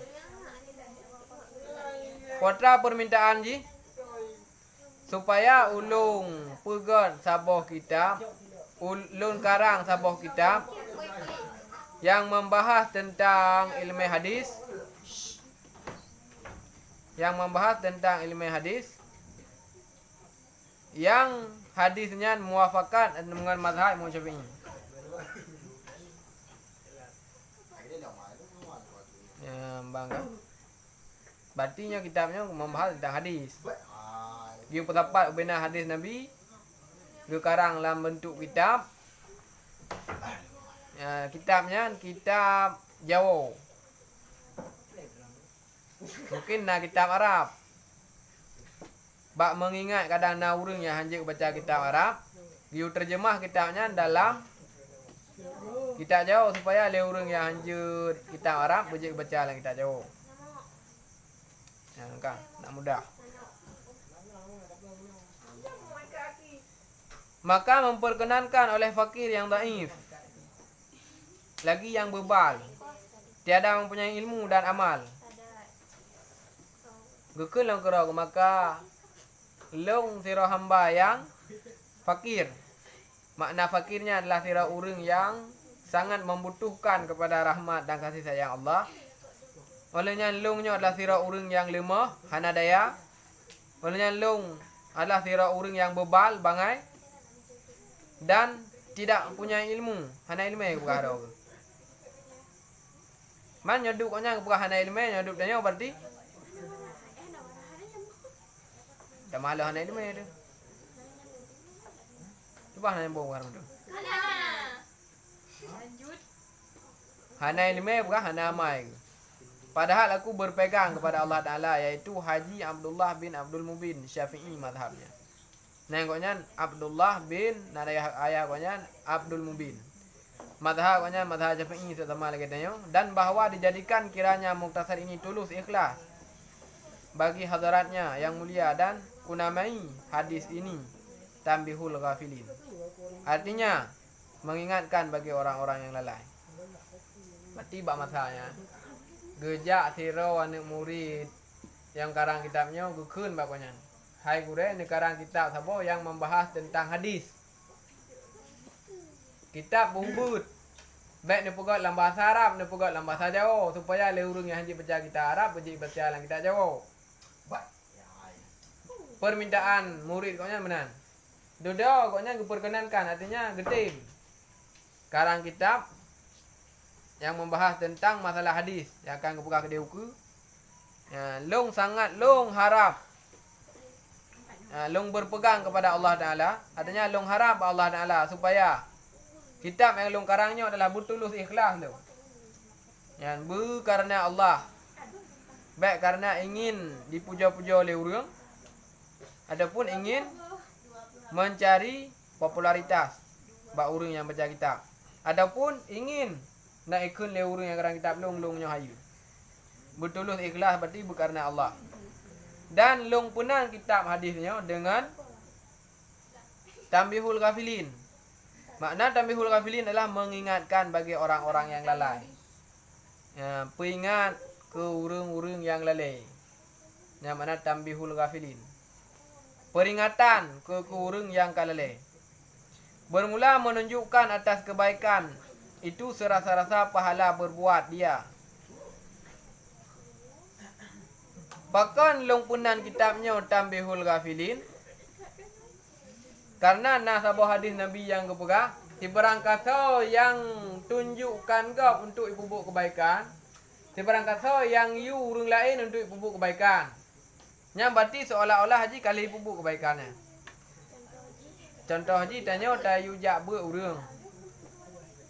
Kontra permintaan ji supaya ulung pegon sabah kitab, ulun karang sabah kitab yang membahas tentang ilmu hadis. Yang membahas tentang ilmu hadis yang hadisnya muafakat dengan mazhab Imam Syafi'i. Ya, bangga. Berarti kitabnya membahas tentang hadis. Dia pendapat benar hadis Nabi. Dia karang dalam bentuk kitab. Ya, kitabnya kitab Jawa. Mungkin nak kitab Arab. Bak mengingat kadang na urang yang hanjik baca kitab Arab, dia terjemah kitabnya dalam kitab Jawa supaya le urang yang hanjut kitab Arab boleh baca dalam kitab Jawa. Kan, nak mudah. Maka memperkenankan oleh fakir yang dhaif, lagi yang bebal, tiada mempunyai ilmu dan amal. Gekul lang kerau maka long sira hamba yang fakir. Makna fakirnya adalah sira urang yang sangat membutuhkan kepada rahmat dan kasih sayang Allah. Olehnya longnya adalah sira urang yang lemah, hana daya. Olehnya long adalah sira urang yang bebal bangai dan tidak punya ilmu, hana ilmu ke perkara ke. Man nyoduk nya ke hana ilmu, nyoduk tanya berarti dah malah hana ilmu tu. Cuba hana yang bongkar tu.
Lanjut.
Hana ilmu bukan hana amai. Padahal aku berpegang kepada Allah Ta'ala, yaitu Haji Abdullah bin Abdul Mubin Syafi'i mazhabnya. Nengoknya Abdullah bin ayah koknya Abdul Mubin. Mazhab koknya mazhab Syafi'i sama lagi tanya, dan bahwa dijadikan kiranya muktasar ini tulus ikhlas bagi hadiratnya yang mulia, dan kunamai hadis ini Tanbihul Ghafilin. Artinya mengingatkan bagi orang-orang yang lalai. Berarti bak mazhabnya gejak sira anak murid yang karang kitabnya gekeun bakanya. Hai gure ni karang kitab sapa yang membahas tentang hadis. Kitab bumbut. Baik ni pegat dalam bahasa Arab, ni pegat dalam bahasa Jawa supaya le urang yang hanji baca kitab Arab boleh baca dalam kitab Jawa. Permintaan murid koknya benar. Dodo koknya diperkenankan, artinya getim. Karang kitab yang membahas tentang masalah hadis yang akan kebuka ke buku. Ya, long sangat long harap. Long berpegang kepada Allah Taala, artinya long harap Allah Taala supaya kitab yang long karangnya adalah bertulus ikhlas tu. Yang karena Allah. Baik karena ingin dipuja-puja oleh orang, adapun ingin mencari popularitas bak orang yang baca kitab. Adapun ingin nak ikut le urang yang karang kitab long-longnya hayu. Bertulus ikhlas berarti berkarena Allah. Dan long punang kitab hadisnya dengan Tanbihul Ghafilin. Makna Tanbihul Ghafilin adalah mengingatkan bagi orang-orang yang lalai. Ya, peringat ke urang-urang yang lalai. Yang mana Tanbihul Ghafilin. Peringatan ke urang yang kalalai. Bermula menunjukkan atas kebaikan itu serasa-rasa pahala berbuat dia. Pakon longpunan kitabnya Tambihul Ghafilin. Karena nasabah hadis Nabi yang kepegah, sebarang kata yang tunjukkan kau untuk ibu kebaikan, sebarang kata yang you urang lain untuk ibu kebaikan. Yang berarti seolah-olah haji kali ibu kebaikannya. Contoh haji tanya tayu jak ber urang.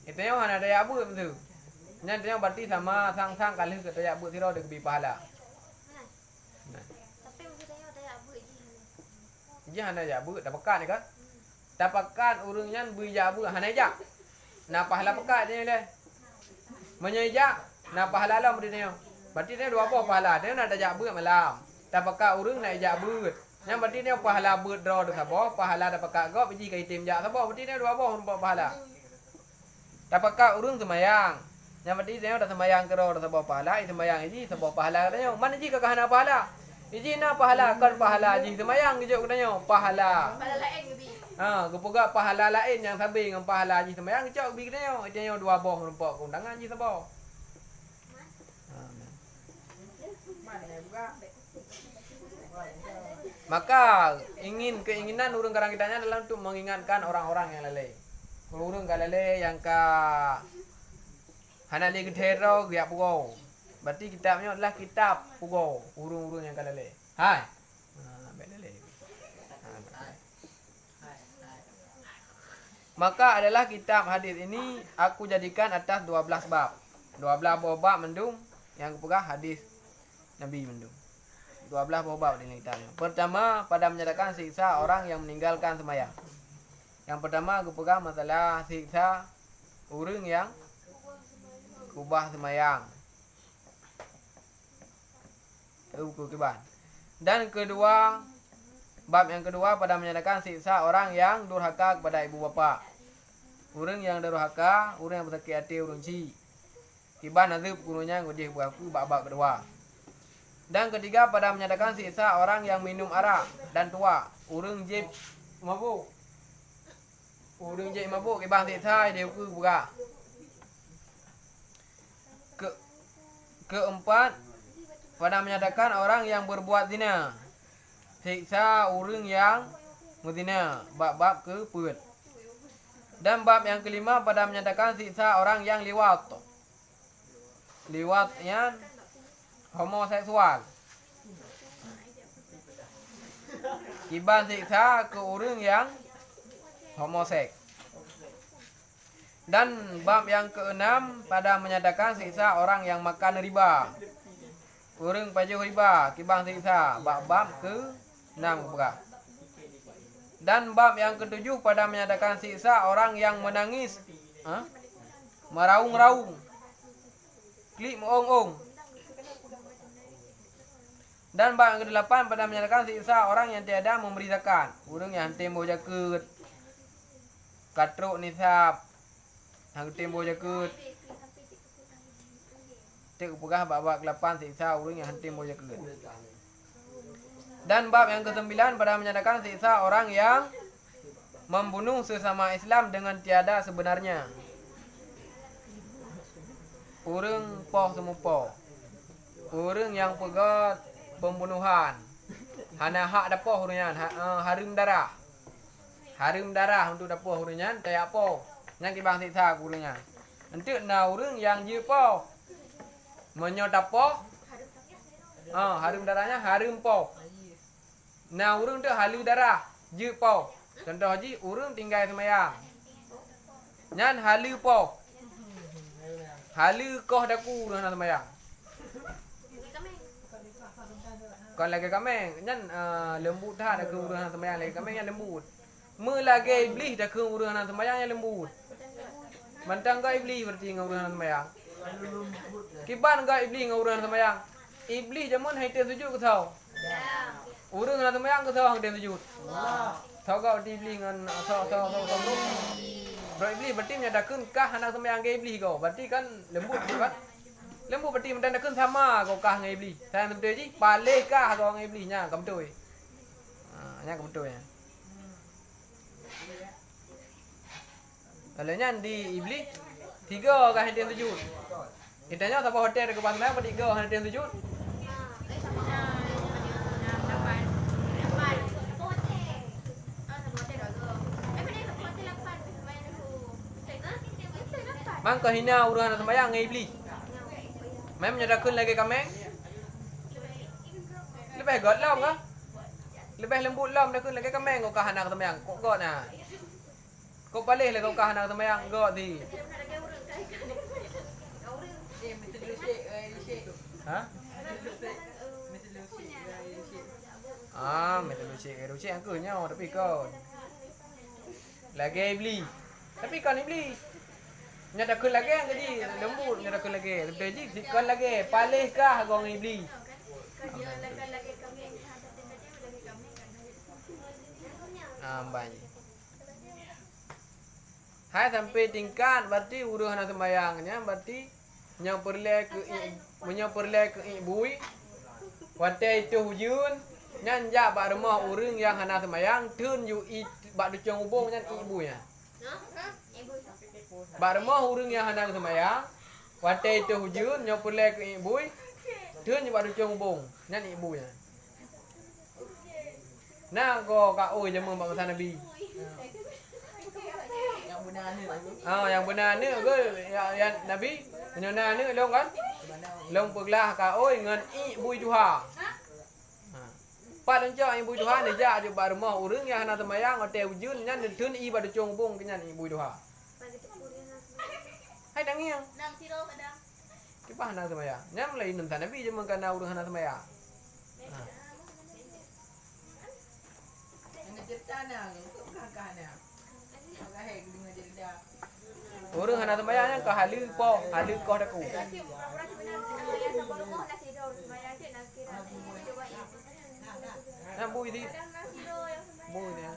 Itanya hana daya ber betul. Nya tanya berarti sama sang-sang kali ke daya ber sira de bi pahala.
Tapi mungkin ada abu
Ji hana ya ber dah pekat ni kan? Dah pekat urang nyan ber ya ber hana ja. Na pahala pekat dia le. Menyeja na pahala lam dia tanya. Berarti dia dua apa pahala? Dia nak daya ber malam. Dah pekat urang nak ja ber. Yang berarti dia pahala ber draw de sabo, pahala dah pekat gop biji kai tim ja sabo, berarti dia dua apa pahala. Dapatkah urang semayang? Yang berarti dia dah semayang kero dah sebab pahala, semayang ini sebab pahala katanya. Mana ji kakak hana pahala? Iji na pahala kan pahala ji semayang kejuk katanya pahala.
Pahala lain ke bi?
Kepoga pahala lain yang sabi dengan pahala ji semayang kejuk bi katanya. Katanya dua boh merempak undangan ji sebab.
Mana buka?
Maka keinginan urang karang kitanya adalah untuk mengingatkan orang-orang yang lalai. Urang kalale yang ka hana le gethero ya pugo. Berarti kitabnya adalah kitab pugo, urang-urang yang kalale. Hai. Belale. Maka adalah kitab hadis ini aku jadikan atas 12 bab. 12 bab mendung yang kepegah hadis Nabi mendung. 12 bab di kitabnya. Pertama, pada menyatakan siksa orang yang meninggalkan sembahyang. Yang pertama aku pegang masalah siksa urang yang kubah sembahyang. Kuban. Dan kedua, bab yang kedua pada menyatakan siksa orang yang durhaka kepada ibu bapa. Urang yang durhaka, urang yang bersakit hati urang ci. Kiban azab gurunya ngudih buku bab kedua. Dan ketiga pada menyatakan siksa orang yang minum arak dan tua, urang jeb mabuk. Urang jeb mabuk kiban siksa dia ku buka. Keempat pada menyatakan orang yang berbuat zina. Siksa urang yang berzina, bab ke-4. Dan bab yang kelima pada menyatakan siksa orang yang liwat. Liwatnya homoseksual. Kiban siksa ke urang yang homoseks. Dan bab yang keenam pada menyatakan siksa orang yang makan riba. Urang pajuh riba, kiban siksa bab ke-6 buka. Dan bab yang ketujuh pada menyatakan siksa orang yang menangis, meraung-raung, klik meong-ong. Dan bab yang ke-8 pada menyatakan siksa orang yang tiada memberi zakat. Urang yang tembo jaket, katruk nisab, hang tembo jaket. Cek pegah bab ke-8 siksa urang yang tembo jaket. Dan bab yang ke-9 pada menyatakan siksa orang yang membunuh sesama Islam dengan tiada sebenarnya. Urang poh semupo. Urang yang pegat pembunuhan. Hana hak dapoh urunyan, harum darah. Harum darah untuk dapoh urunyan, tak apa. Yang kibang siksa urunyan. Untuk na urang yang je poh. Menyo dapoh. Harum darahnya harum poh. Nah urang tu halu darah, je poh. Contoh haji urang tinggal semayang. Nyan halu poh. Halu koh daku urang semayang. Kon lagi kameng, nyan lembut dah dak urang semayang lagi kameng yang lembut. Me lagi iblis dak urang semayang yang lembut. Mantang ga iblis berarti ngau urang semayang. Kiban ga iblis ngau urang semayang. Iblis jamun haite sujud ke tau. Urang nak semayang ke tau hang den sujud. Tau ga iblis ngan tau. Bro iblis berarti menyatakan kah anak semayang ke iblis kau. Berarti kan lembut kan? Lembut berarti menandakan sama kau kah dengan iblis. Saya betul ji, paling kah kau dengan iblisnya, kamu betul. Nya kamu betul ya. Kalau nya di iblis 3 kah hadiah sujud. Kitanya siapa hotel ke pasal berarti 3 hadiah sujud. Mang ke hina urang anak sembahyang ngai iblis. Mai menyerahkan lagi kameng. Lebih got lam ke? Lebih lembut lam dah kun lagi kameng kau kah anak sembahyang. Kok got nah. Kau palih lah kau kah anak sembahyang got di. Ha? Mesti lucik aku nyaw tapi kau lagi iblis. Tapi kau iblis. Nyatakan lagi jadi lembut nyatakan lagi. Lebih je sikon lagi. Palih kah kau iblis. Amban. Hai sampai tingkat berarti uruh anak sembayangnya berarti yang perle ke ibui. Watai itu hujun nyanja bak rumah urang yang anak sembayang tun yu bak ducung ubung nyan ibunya. Bak rumah urang yang anak sembayang watai itu hujun yang perle ke ibui tun yu bak ducung ubung nyan ibunya. Nah ko ka oi jamu bak pesan Nabi.
Yang benar ni.
Yang benar ni ke ya Nabi benar ni long kan? Long peglah ka oi ngan ibu juha. Pat enca ibu juha ni ja je bar rumah urang yang hana sembayang hotel ujun nyan deun i bad cong bong kenyan ibu juha. Hai dangiang.
Dang siro kadang.
Kipa hana sembayang. Nyam lain nan Nabi je mengkana urang hana sembayang.
Yang cerita nak, kakak nak. Kakak hek dengan cerita.
Urang hana sembayang ka halu po, halu ko daku. Nah bui di. Bui dia.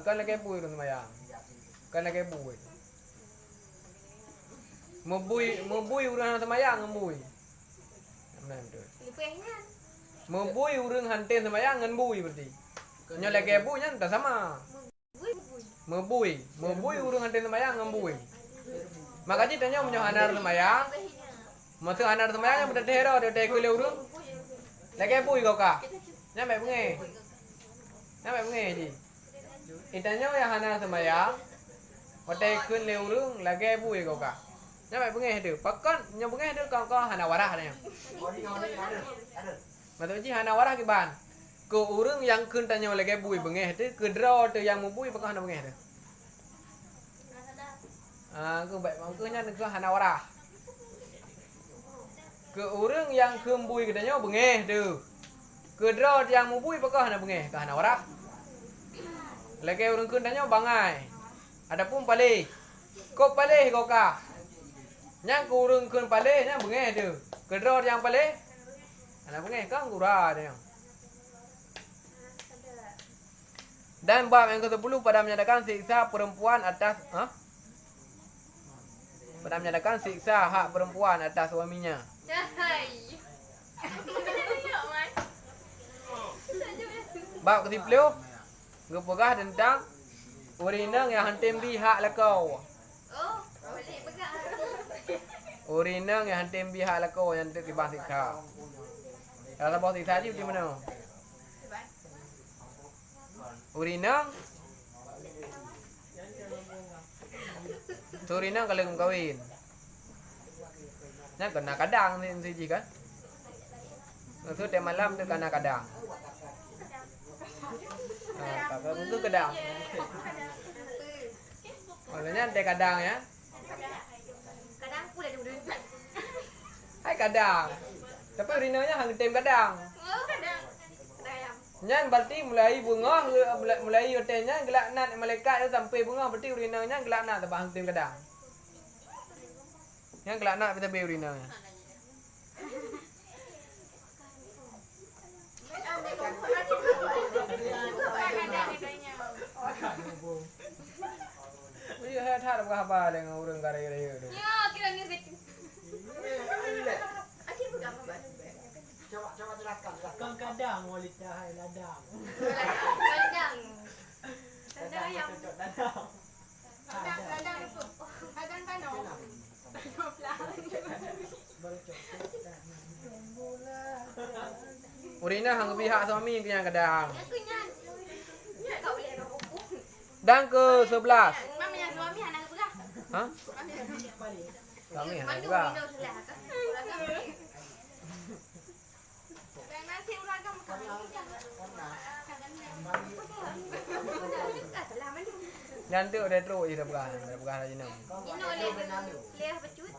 Kan lagi bui urang sembayang. Kan lagi bui. Membui urang hana sembayang ngembui. Nah betul. Membui urang hanten sembayang ngan bui berarti. Nyo lagi bui nya tak sama. Membui urang hanten sembayang ngan bui. Maka ji tanya menyo hanar sembayang. Masa hanar sembayang yang betul hero dia tak kule urang. Lagi bui kau ka. Nya mai bengai. Nya mai bengai ji. Itanya yang hanar sembayang. Watai kun le urang lagi bui kau ka. Nya mai bengai tu. Pakon nya bengai tu kau hana warah nya. Maksud ji hana warah ke ban. Ko urang yang kun tanya lagi bui bengai tu ke draw tu yang membui pakon hana bengai tu. Ku baik mangkunya ke hana warah. Ke urang yang kembui katanya bengai tu. Ke draw yang membui pakon hana bengai ke hana warah. Lagi urang kun tanya bangai. Adapun palih. Kok palih kau ka. Yang ku urang kun palih nya bengai tu. Ke draw yang palih hana bengai kan gura dia. Dan bab yang ke-10 pada menyatakan siksa perempuan atas pada menyatakan siksa hak perempuan atas suaminya. Bab ke-10 ngepegah tentang urinang yang hantim bi hak lakau. Urinang yang hantim bi hak lakau yang terkibah siksa. Kalau sabah siksa di mana? Urinang Surinang kalau kawin. Nya kena kadang ni siji kan. Itu teh malam tu kena kadang. Kakak itu kadang. Olehnya teh kadang ya.
Kadang pula dia udah.
Hai kadang. Tapi urinanya hang tem kadang.
Oh, kadang.
Nyan berarti mulai bunga mulai hotelnya gelaknat malaikat sampai bunga berarti urinanya gelaknat tak hang tem kadang. Yang gelaknat kita be urinanya. Iya, ada apa dengan urang gara-gara itu.
Ya, kira-kira gitu. Akhir bukan apa.
Coba jelaskan. Kadang wanita hai ladang.
Ladang. Ladang yang
Ladang.
ladang itu. Ladang kano.
Urina hang pihak suami punya kadang.
Aku nyan. Ya kau boleh aku.
Dan ke-11.
Mamanya suami
Hah? Kami
Mana
juga.
urino salah kan? Uragam pelik. Dan nasi uragam kan. Salah mana?
Nanti udah terus ida pegah aja nam.
Ino leh pecut.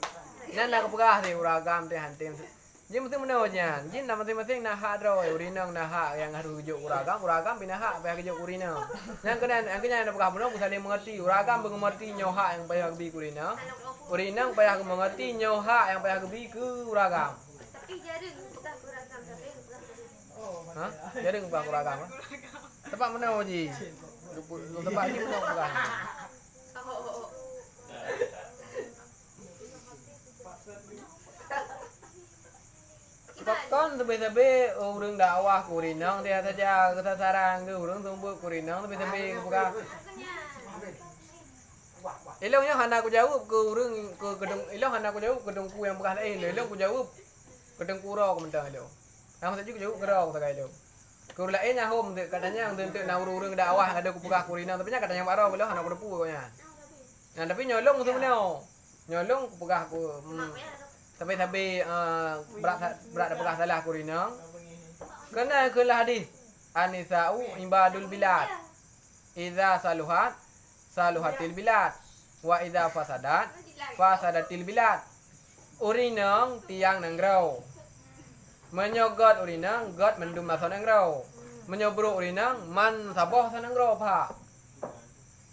Nan nak pegah di uragam teh hantim. Jin mesti menawanya. Jin nama masing-masing nah hak ro urinang nah hak yang harus rujuk uragam pindah hak payah rujuk urinang. Yang kena nak pegah benar saling mengerti. Uragam mengerti nyoha yang payah bi urinang. Urinang payah mengerti nyoha yang payah bi ke uragam.
Tapi jarang bukan uragam tapi bukan.
Hah? Jadi bukan uragam. Tepat mana Ji? Tepat ni mana pegah.
Oh.
Kon tebe-tebe urang dakwah kurinang dia saja kesasaran ke urang tumbuk kurinang tebe-tebe buka. Eloknya hana aku jawab ke urang ke gedung elok hana aku jawab gedungku yang bekas lain elok aku jawab gedung kuro aku mentang elok. Kamu saja aku jawab gerau tak elok. Kur lain hom katanya yang tentu na urang dakwah ada aku buka kurinang tapi nya katanya baro belok hana aku depu nya. Nah tapi nyolong tu meneo. Nyolong buka aku tapi berat bekas salah kurinang. Kena kelah hadis anisa'u ibadul bilad. Idza saluhatil bilad wa idza fasadatil bilad. Urinang tiang nangrau. Menyogot urinang got mendum maso nangrau. Menyobruk urinang man saboh sanangrau pa.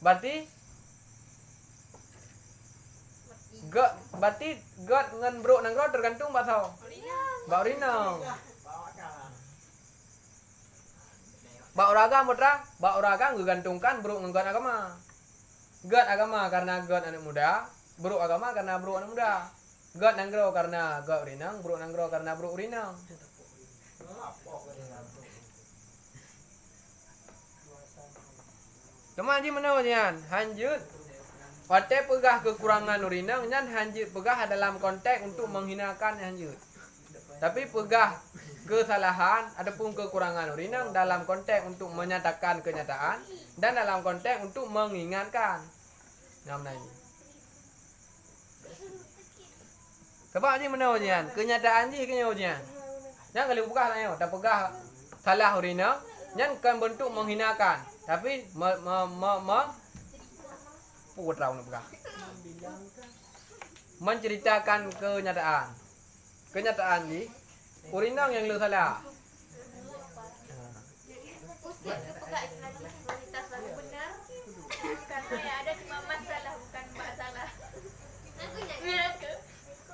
Berarti berarti got dengan bro nangrau tergantung basau. Bak urinang. Bak uragam putra, bak uragam digantungkan bro nggot agama. Got agama karena got anak muda, bro agama karena bro anak muda. Got nangrau karena got urinang, bro nangrau karena bro urinang. Cuma di mana nian? Hanjut. Wate pegah kekurangan urinang nyan hanjut pegah dalam konteks untuk menghinakan hanjut. Tapi pegah kesalahan adapun kekurangan urinang dalam konteks untuk menyatakan kenyataan dan dalam konteks untuk mengingatkan. Namanya ini. Sebab ni mana ujian? Kenyataan ni kena ujian. Yang kali pegah tanya, tak pegah salah urinang nyan kan bentuk menghinakan. Tapi putra nak pegah. Menceritakan kenyataan. Kenyataan ni urinang yang lu salah.
Ustaz kepekaan hadis wanita selalu benar. Karena ada cuma masalah bukan masalah. Aku nak ke.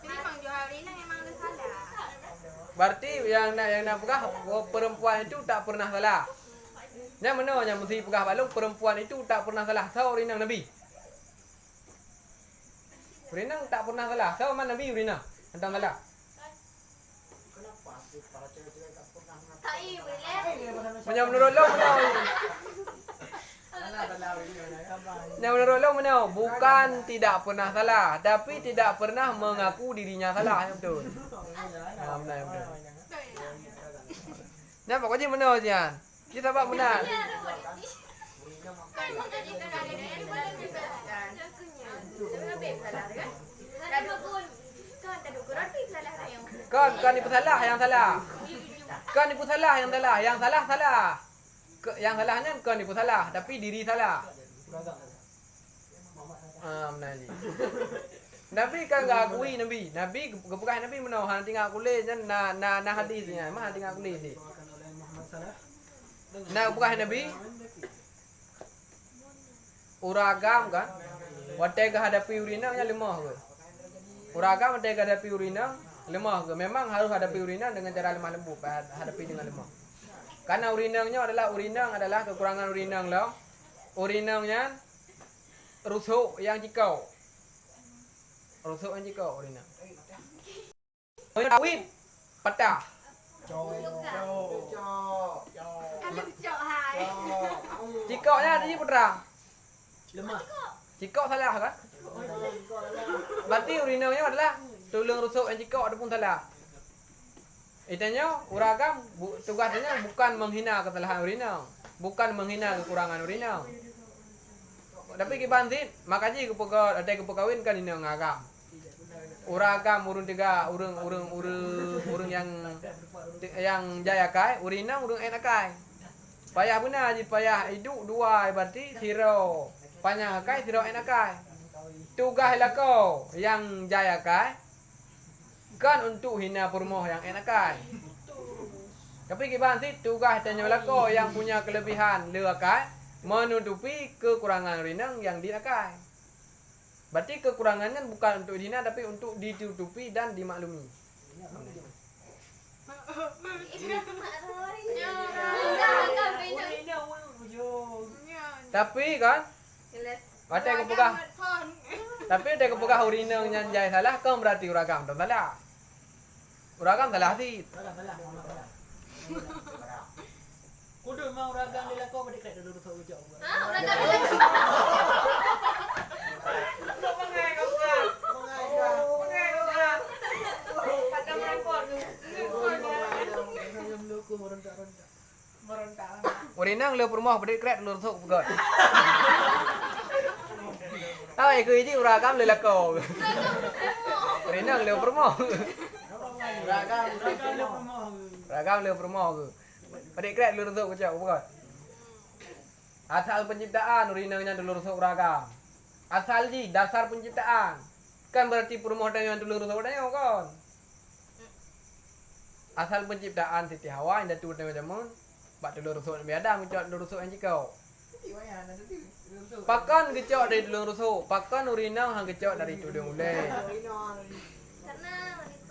Memang jual ini memang lu salah.
Berarti yang nak pegah perempuan itu tak pernah salah. Yang mana yang mesti pegah balung perempuan itu tak pernah salah. Sao urinang Nabi. Urinang tak pernah salah. Sao mana Nabi urinang? Tentang salah.
Tak boleh.
Yang menurut lo mana? Yang menurut lo mana? Bukan tidak pernah salah, tapi tidak pernah mengaku dirinya salah. Yang betul. Benar yang betul. Nampak kau je mana Jian? Kita tak benar. Kan ibu salah yang salah. Kan ibu salah yang salah. Yang salah salah. Yang salahnya kan ibu salah, tapi diri salah. Benar je. Nabi kan enggak akui Nabi. Nabi kepegang Nabi mana hang tinggal kulit je na hadisnya. Mah tinggal kulit ni. Nah, bukan Nabi uragam kan wate hadapi urinang yang lemah ke uragam wate hadapi urinang lemah ke memang harus hadapi urinang dengan cara lemah lembut hadapi dengan lemah karena urinangnya adalah kekurangan urinang lah urinangnya rusuk yang jikau urinang awit patah Cikoknya tadi putra.
Lemah.
Cikok salah kan? Berarti urinanya adalah tulung rusuk yang cikok ada pun salah. Itanya uragam tugasnya bukan menghina kesalahan urinang, bukan menghina kekurangan urinang. tapi kibantin makaji kepoga ada kepekawin kan ini ngagam. Uragam urun tiga urung yang jaya kai, urina urung enak kai. Payah benar ji payah hidup dua berarti siro. Panjang kai siro enak kai. Tugas lako yang jaya kai kan untuk hina purmoh yang enak kai. Tapi kibantin tugas tanya lako yang punya kelebihan lekai menutupi kekurangan urinang yang dinakai. Berarti kekurangannya bukan untuk dina tapi untuk ditutupi dan dimaklumi. Tapi kan ada kepegah. Tapi ada kepegah urinang yang jaya salah kan berarti uragam tak salah. Uragam salah sih.
Kudu mau ragang dia kau pada kait dulu tu jauh.
Urinang le permoh pada kait dulu tu bukan. Tahu ikut ini uragam le lako. Urinang le permoh. Ragam le permoh ke. Pada kait dulu tu kecak bukan. Asal penciptaan urinangnya dulu rusuk ragam. Asal ji dasar penciptaan. Kan berarti permohonan yang dulu rusuk dah kan. Asal penciptaan Siti Hawa yang datu macam bak dulu rusuk Nabi Adam kecak dulu rusuk yang jikau. Pakan kecak dari dulu rusuk, pakan urinang hang kecak dari tudung ulai.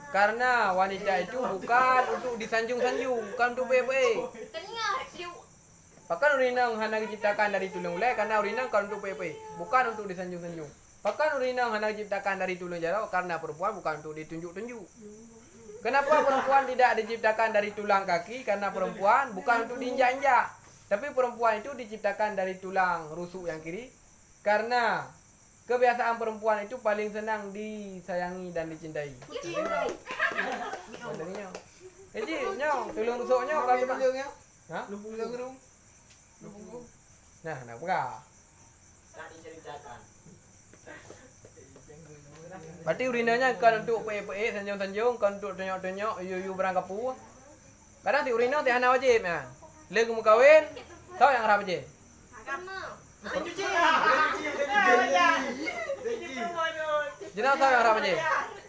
Karena wanita itu bukan untuk disanjung-sanjung, bukan untuk bebe. Pakan urinang hanya diciptakan dari tulang ulai karena urinang kan untuk PP, bukan untuk disanjung-sanjung. Pakan urinang hanya diciptakan dari tulang jarau karena perempuan bukan untuk ditunjuk-tunjuk. Kenapa perempuan tidak diciptakan dari tulang kaki? Karena perempuan bukan untuk diinjak-injak. Tapi perempuan itu diciptakan dari tulang rusuk yang kiri karena kebiasaan perempuan itu paling senang disayangi dan dicintai. Jadi nyong tulang rusuknya kalau tak. Hah? Nah, nak buka. Berarti urinanya kan untuk pe sanjung-sanjung, kan untuk tonyok-tonyok, yu berangkapu. Kadang ti urina ti hana wajib nah. Le kamu kawin, kau yang harap wajib. Jenau kau yang harap wajib.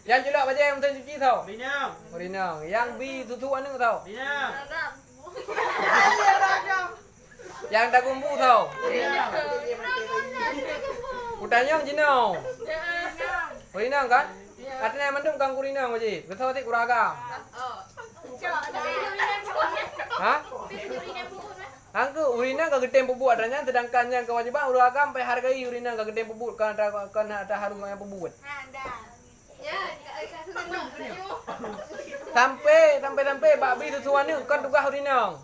Yang jelak wajib yang mesti cuci tau. Urina. Yang bi susu anu tau. Yang tak kumbu tau. Utanya jenau. Urina kan? Artinya mendung kang urina wajib. Betul ti kuraga. Hah? Angku urina kagedem bubut adanya sedangkan yang kewajiban uraga sampai hargai urina kagedem bubut kan ada harumnya bubut. Sampai babi susuan ni kan tugas urina.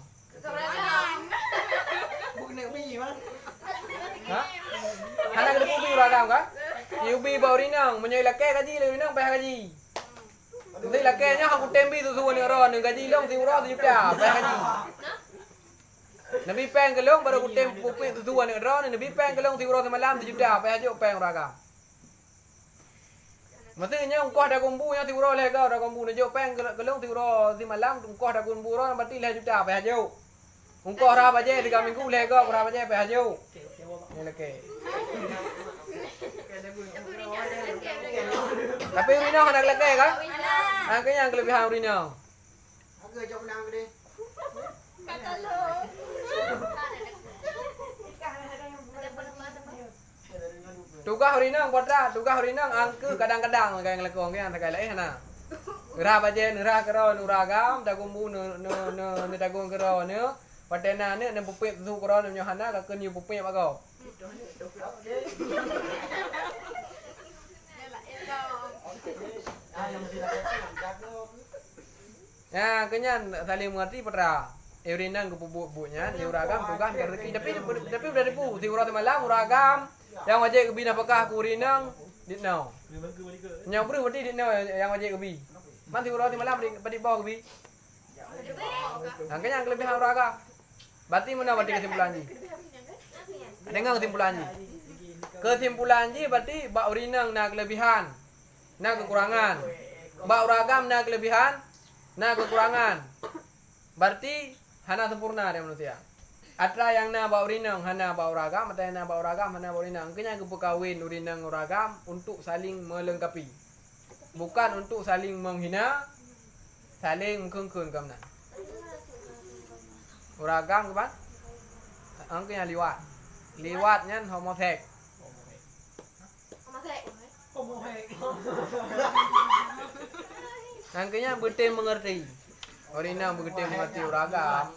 Bukan nak biji mah.
Ha? Anak kena pubi uraga kan? Ubi ba urina menyoi laki gaji le urina payah gaji. Nanti lakinya aku tembi susuan ni ron gaji long si uro tu juga payah gaji. Nabi peng kelong baru ku tem pupi susuan ni ron nabi peng kelong si uro semalam tu juga payah jo peng uraga. Maksudnya ungkoh dah kumbu nya ti uro le kau dah kumbu ne jo peng kelong ti uro si malam ungkoh dah kumbu ron berarti le juga payah jo. Ungkoh ra baje 3 minggu le kau ra baje payah jo. Ni leke. Tapi urina hendak leke kan? Angkanya yang kelebihan urina.
Aku jauh menang gede.
Tugas urinang potra, tugas urinang angke kadang-kadang kayak ngelekong kan tak kayak nah. Gerah baje nerah kero nuragam dakumbu ne dagung kero ne patena ne pupit tu kero ne nyohana ka kenyu pupit makau. Ya, kenyan saling mengerti potra. Urinang ke bubuk-bubuknya, uragam tugas rezeki tapi udah depu, si urat malam uragam yang wajib kebi apakah ku urinang ditnau. Yang perlu berarti ditnau yang wajib kebi. Manti urat malam di bawah kebi. Angkanya kelebihan uragam. Berarti mana berarti kesimpulan ni? Dengar kesimpulan ni. Kesimpulan ji berarti bak urinang na kelebihan, na kekurangan. Bak uragam na kelebihan, na kekurangan. Berarti hana sempurna dia manusia. Atra yang na bak urinang hana bak uragam, atra yang na bak uragam hana bak urinang. Kenya kepekawin urinang uragam untuk saling melengkapi. Bukan untuk saling menghina, saling mengkengkun kamna. Uragam kapan? Angkanya liwat. Liwatnya homoseks. Angkanya betul mengerti. Urinang betul mengerti uragam.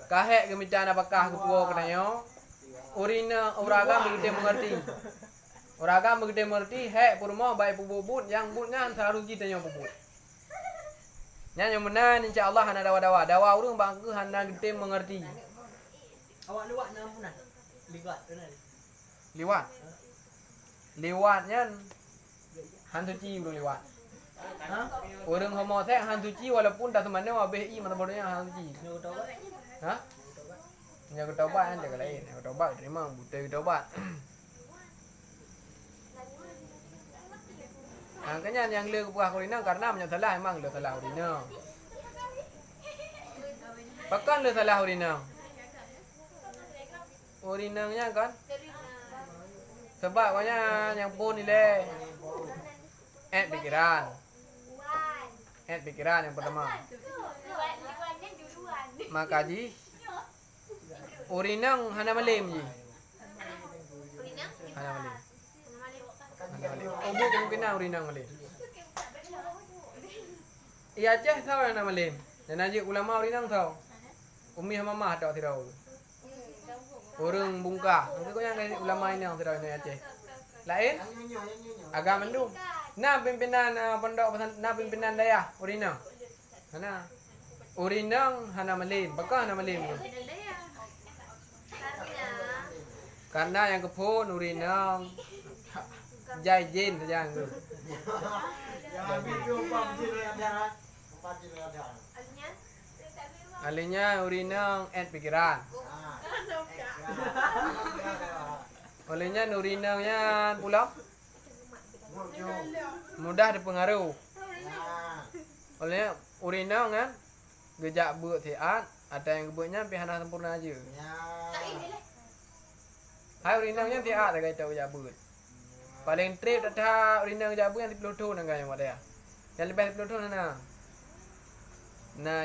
Kahek kemitan apakah kepuo kenanya? Uragam betul mengerti. Uragam begitu mengerti, hek purma baik pubut yang butnya selalu kita yang pubut. Yang menan insya-Allah hana dawa-dawa. Dawa urang bangke hana gede mengerti.
Awak luak nampunan. Liwat benar.
Liwat. Liwatnya han suci urang liwat.
Ha?
Urang homoseks han suci walaupun tak semana BI mana bodohnya han suci.
Nyo taubat.
Ha? Nya ketobat kan dia lain. Ketobat terima buta ketobat. Angkanya yang le kepuah urinang karena menyalah memang le salah urinang. Bahkan le salah urinang. Urinangnya kan sebab banyak yang pun nilai pikiran. Pikiran yang pertama. Maka ji urinang hana malim ji. Hana malim. Obo kemungkinan urinang malim. Iya Aceh tahu yang nama malim. Dan aja ulama urinang tahu. Umi sama mama tahu tidak. Orang bungka. Mungkin kau yang dari ulama ini yang tidak ini Aceh. Lain? Agak mendung. Nah pimpinan pondok nah pimpinan daya urinang. Mana? Urinang hana malim. Bakal hana malim. Karena yang kepun urinang jai jin saja tu. Alinya urinang pikiran. Olehnya urinangnya pulang mudah terpengaruh. Olehnya urinang kan gejak buat siat, ada yang gebutnya pihana sempurna aja. Hai urinangnya siat ada kata gejak buat. Paling trip dah urinang jabu yang di Pluto nang yang ada ya. Yang lebih di Pluto mana? Nah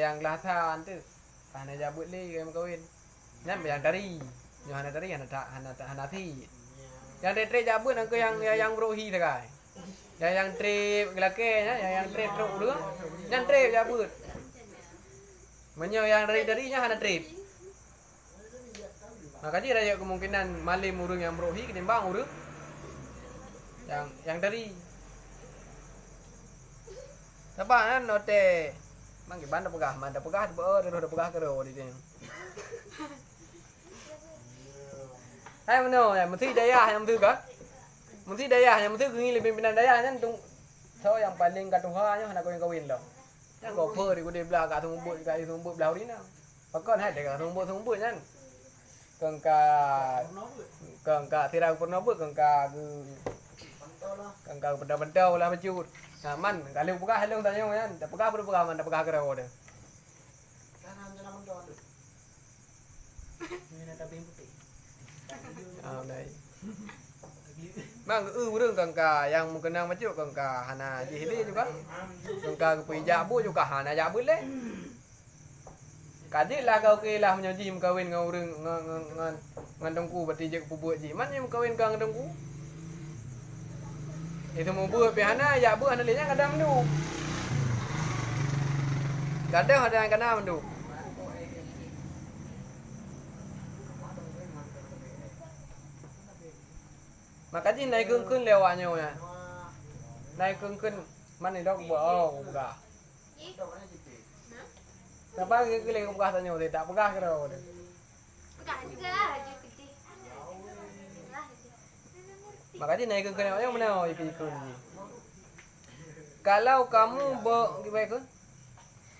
yang lasan tu. Hana jabu le kayak kawin. Yang dari. Yang hana dari hana ti. Yang dari trip jabu nang yang rohi sakai. Yang trip gelake yang trip truk dulu. Yang trip jabu. Menyo yang dari-darinya hana trip. Makanya ada kemungkinan malim urung yang merohi ketimbang urung yang dari. Sebab kan note mang ban dah pegah, man dah pegah dah pegah ke ro di sini. Hai mana yang mesti daya yang mesti kan? Mesti daya yang mesti ngili pimpinan daya kan tung so yang paling katuhanya nak kawin dah. Yang goper di gede belah kat tumbut belah urina. Pakon hai dekat tumbut kan. Kengka tirang purna buat kengka benda-benda lah bercut. Nah man kalau pegah helong tanya kan, tak pegah perlu pegah man, tak pegah kerau dah. Baik. Mang urang kengka yang mengenang bercut kengka hana jihli juga. Kengka kuih jabu juga hana jabu le. Kadiklah kau kelah menyanyi mengkawin dengan orang ngan dengku berarti je buat ji. Man yang mengkawin dengan dengku? Itu mau buat pihana ya buat hana lenya kadang mendu. Kadang ada yang kena mendu. Makanya naik kengkun lewatnya ya. Naik kengkun mana dok buat buka. Siapa yang keliling pegah tanya dia tak pegah ke dah.
Pegah juga aja gede.
Makanya naik ke kena yang mana ikut ni. Kalau kamu gimana?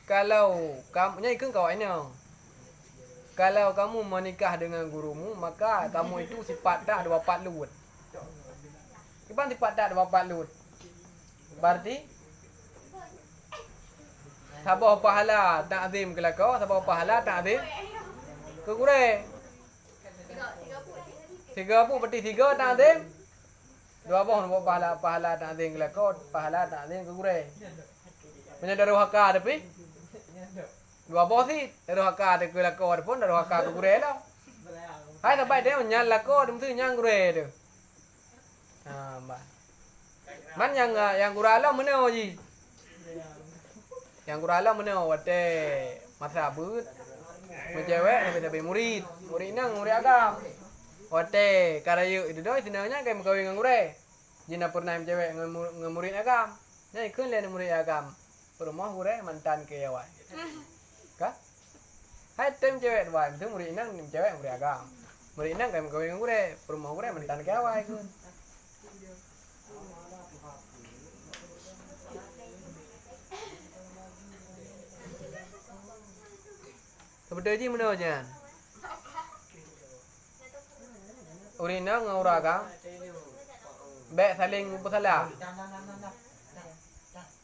Kalau kamu nya ikut kau ini. Kalau kamu menikah dengan gurumu, maka kamu itu sifat tak ada bapak lut. Iban sifat tak ada bapak lut. Berarti sabah pahala ta'zim ke kau, sabah pahala ta'zim ke gure. 30 berarti 3 ta'zim. 20 pahala ta'zim ke kau, pahala ta'zim ke gure. Punya darhaka tapi 20 sih, darhaka ke kau pun darhaka ke gure lah. Hai sampai dia nyal kau, dia mesti nyang gure tu. Mbak. Man yang gurala mana ji? Yang gurala mana wate masa but. Cewek tapi murid. Murid nang murid agam. Wate karayu itu doy sebenarnya kayak mengkawin dengan gure. Jina pernah cewek dengan murid agam. Nyai keun le murid agam. Rumah gure mantan ke awak. Kah? Hai tem cewek dua, itu murid nang cewek murid agam. Murid nang kayak mengkawin dengan gure. Rumah gure mantan ke awak keun. Sebetulnya mana aja? Urina nguragam. Bek saling bersalah.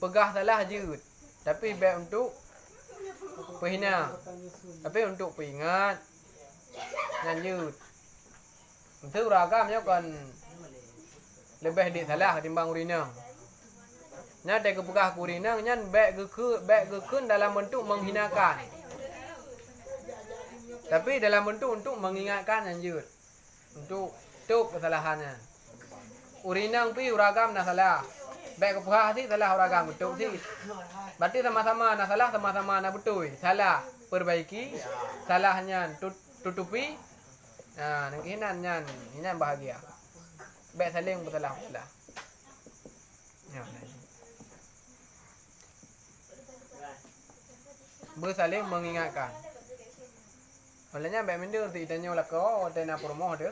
Pegah salah jut. Tapi bek untuk penghina. Tapi untuk peringat. Lanjut. Itu uragamnya kan lebih dik salah ketimbang urina. Nya dek pegah urina nyan bek gekun dalam bentuk menghinakan. Tapi dalam bentuk untuk mengingatkan lanjut. Untuk kesalahannya. Urinang pi uragam na salah. Baik kepah hati salah uragam betul sih. Berarti sama-sama na salah sama-sama na betul. Salah perbaiki, salahnya tutupi. Nah, nangkinan nyan, nyan bahagia. Baik saling bersalah. Ya. Bersaling mengingatkan. Malahnya baik mendur tu itanya lako, hotel na promoh tu.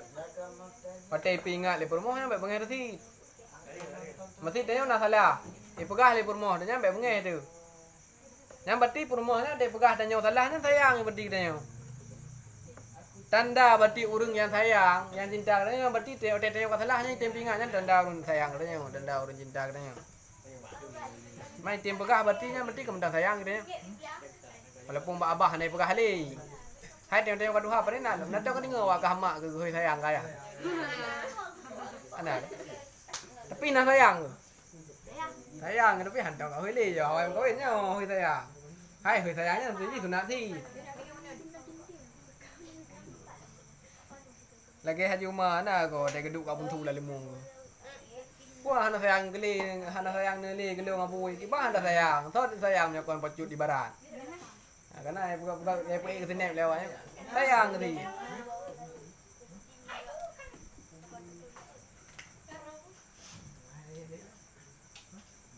Hotel pingat le promoh yang baik mengerti. Mesti tanya na salah. Ipegah le promoh tanya baik mengerti tu. Yang berarti promohnya dia pegah tanya salahnya sayang berarti tanya. Tanda berarti urang yang sayang, yang cinta tanya berarti hotel tanya salahnya item pingatnya tanda urang sayang tanya, tanda urang cinta tanya. Mai item pegah berarti nya berarti kemendah sayang tanya. Walaupun abah naik pegah le. Hai tengok kaduha pa rin na. Nato ka dingo wa kahama ke hoy sayang kaya. Ana. Tapi na sayang. Sayang tapi hantau ka hoy le yo hoy ko nya hoy sayang. Hai hoy sayangnya jadi sunat si. Lagi haji umah na ko de geduk ka buntu la limung. Wah hana sayang geli, hana sayang neli geli ngabui. Ki ba hana sayang. Thot sayangnya kon pacut di barat. Karena buka pergi ke sini lewatnya sayang tadi.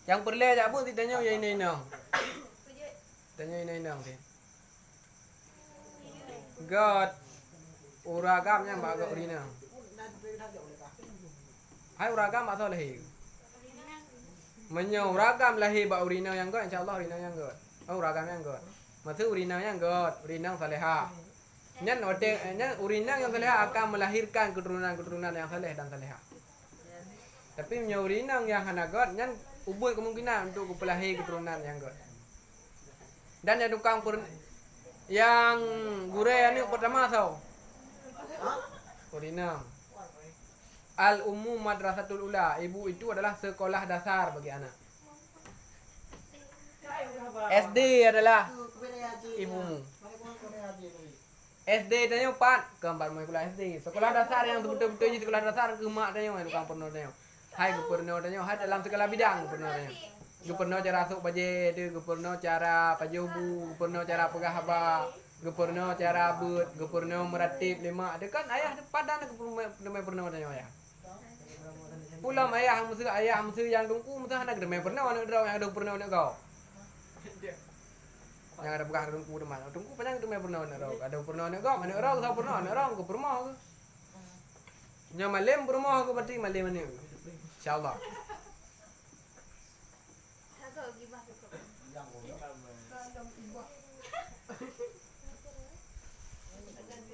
Yang perlu aja pun ditanya yang ini nong. Tanya ini nong sih. God uragamnya mbak agak urina. Hai uragam atau lahir? Menyuragam lahir mbak urina yang god, insyaallah urina yang god. Oh uragam yang god. Maksud urinang yang god, urinang salehah. Nyan urinang yang salehah akan melahirkan keturunan-keturunan yang saleh dan salehah. Tapi urinang yang hana god, nyan ubud kemungkinan untuk pelahir keturunan yang god. Dan yang tukang yang gure ini pertama tau. Urinang. Al-Ummu Madrasatul Ula, ibu itu adalah sekolah dasar bagi anak. SD adalah ibumu. SD tanya 4 ke 4 mulai kuliah SD. Sekolah dasar yang betul-betul sekolah dasar ke mak tanya tukang pernah tanya. Hai gubernur tanya, hai dalam segala bidang gubernur tanya. Gubernur cara masuk baje tu, gubernur cara pajubu, gubernur cara pegah haba, gubernur cara but, gubernur meratib lima. Ada kan ayah padan gubernur tanya ayah. Pulang ayah mesti yang dungku mesti anak demai pernah anak draw yang ada pernah anak kau. Yang ada bekas dungku teman. Dungku panjang demai pernah anak draw. Ada pernah anak kau, anak draw tahu pernah anak draw ke rumah ke. Nya malam rumah ke berarti malam ni. Insyaallah.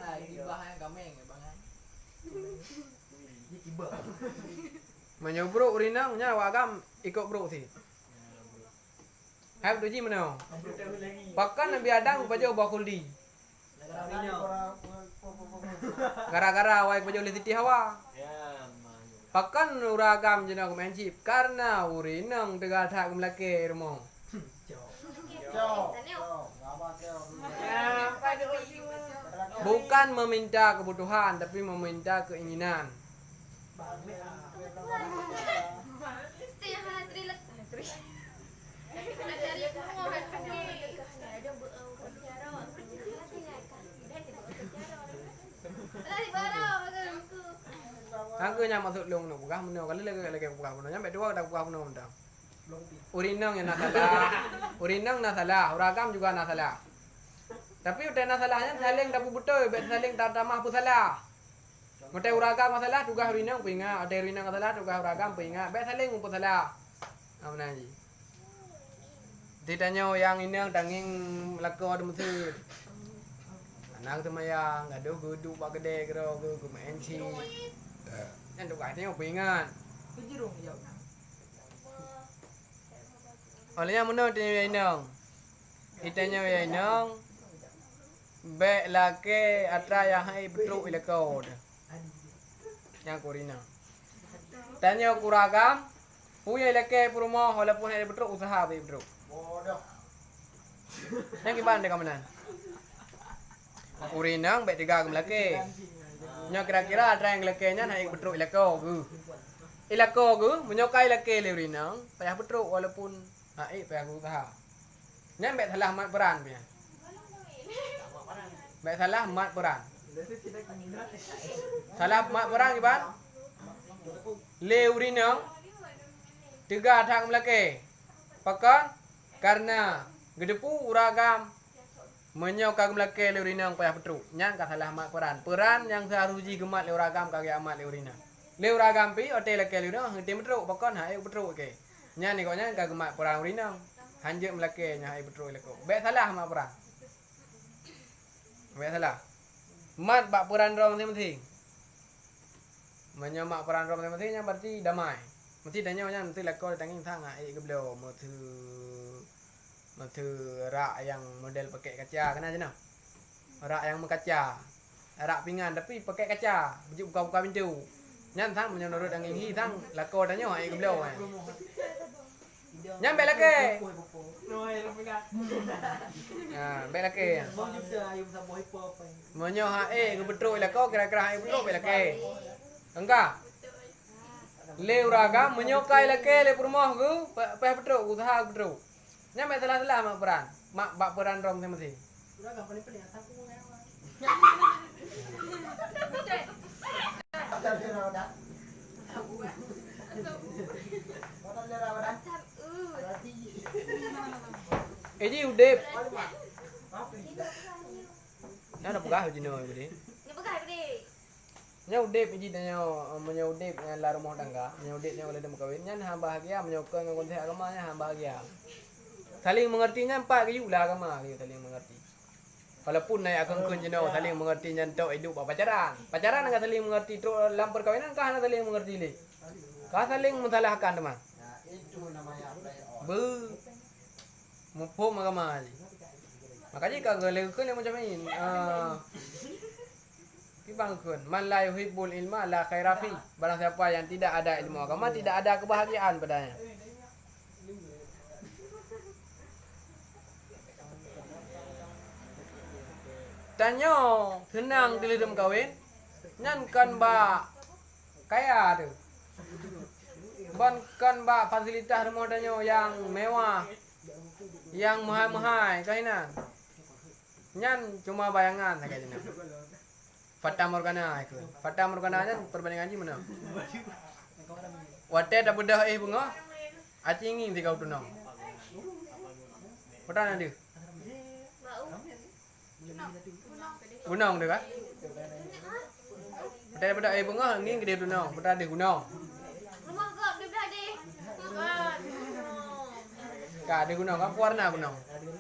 Ah, gibah yang kameng ya bang. Ini gibah.
Menyobruk urinang nya wagam ikut bro sih. Hai doji mana? Pakan Nabi Adam bajo bakuldi. Gara-gara wae bajo li Siti Hawa. Pakan uragam jena ko mencip karena urinang tegal thak melake rumo. Bukan meminta kebutuhan tapi meminta keinginan. Tangke nya masuk long no buka meno kali lagi buka meno nyampe dua dak buka meno ndang. Urinang yang nasalah. Urinang nasalah, uragam juga nasalah. Tapi udah nasalahnya saling dapu betul, bet saling tamah pu salah. Mate uragam masalah tugas urinang pinga, ada urinang masalah tugas uragam pinga, bet saling pu salah. Amna ji. Ditanya yang ini yang tanging lako ada mesir. Anak tu mayang, gaduh gudu pak gede kero gu main si. Yang tugas ni pingan.
Kejirung ya.
Olehnya menurut dia inang. Itanya ya inang. Be lake atra yang hai betruk ilakau. Yang kurina. Tanya kuragam. Punya lake purmo walaupun hai betruk usaha be betruk.
Bodoh.
Yang gimana dek kamanan? Kurinang be tiga lake. Nya kira-kira atra yang lakenya hai betruk ilakau gu. Ilakau gu menyokai lake leurinang payah betruk walaupun hai payah usaha. Nya be salah mat peran punya. Baik salah mat peran. Salah mat peran iban. Leurinang tiga thang melake. Pakan karena gedepu uragam menyokag melake leurinang payah petru. Nyang ka salah mat peran. Peran yang seharusnya gemat leuragam kage amat leurinang. Leuragam pi ote lake leurinang henti petru pakan hai petru ke. Nya ni konya ka gemat peran urinang. Hanje melake nya hai petru leko. Baik salah mat peran. Baik salah. Mat bak peran rong penting. Menyemak peran rong penting yang berarti damai. Mesti tanya nya mesti leko tanging thang ai geblo matu rak yang model pakai kaca kena je nah. Rak yang mengkaca. Rak pingan tapi pakai kaca. Buka-buka pintu. Nyan thang menurut angin hi thang leko tanya ai geblo ai. Nyampe lagi. Nah, be lagi. Menyo hae gebetruk leko kira-kira hae betruk be lagi. Engka. Le uraga menyokai lagi le purmoh gu peh betruk usaha betruk. Nyampe salah-salah mak peran. Mak bak peran rom mesti.
Uragam paling aku lewat.
Eji udep. Nya ada pegah jino gede.
Ni bukan gede.
Nya udep eji tanya menyo udep nya la rumah tangga, nya udep nya oleh dem kawin nya ha bahagia menyoke ngan kontek agama nya ha bahagia. Saling mengertinya empat ke ulah agama ke saling mengerti. Walaupun naik akan kun jino saling mengerti nya tok hidup pacaran. Pacaran enggak saling mengerti tok dalam perkawinan kah ana saling mengerti le. Kah saling mensalahkan teman.
Itu namanya
Be. Mumpung agama ni. Makanya kagak lekun yang macam ini. Kibang kun. Man la yuhibbul ilma la khaira fi. Barang siapa yang tidak ada ilmu agama tidak ada kebahagiaan padanya. Tanya senang dilidum kawin. Nyan kan ba kaya tu. Kan ba fasilitas rumah tanya yang mewah. Yang mahal-mahal kahinan. Nyan cuma bayangan saja jenah. Fata Morgana itu. Fata Morgana nya perbandingan ji mana? Wate dah bedah bunga. Acingin 3 tunong. Patan ada. Gunung dia kan? Patan bedah bunga ngin gede tunong. Patan ada gunung.
Rumah gap dia berada. Bukan.
Ka ada gunung kan? Warna gunung.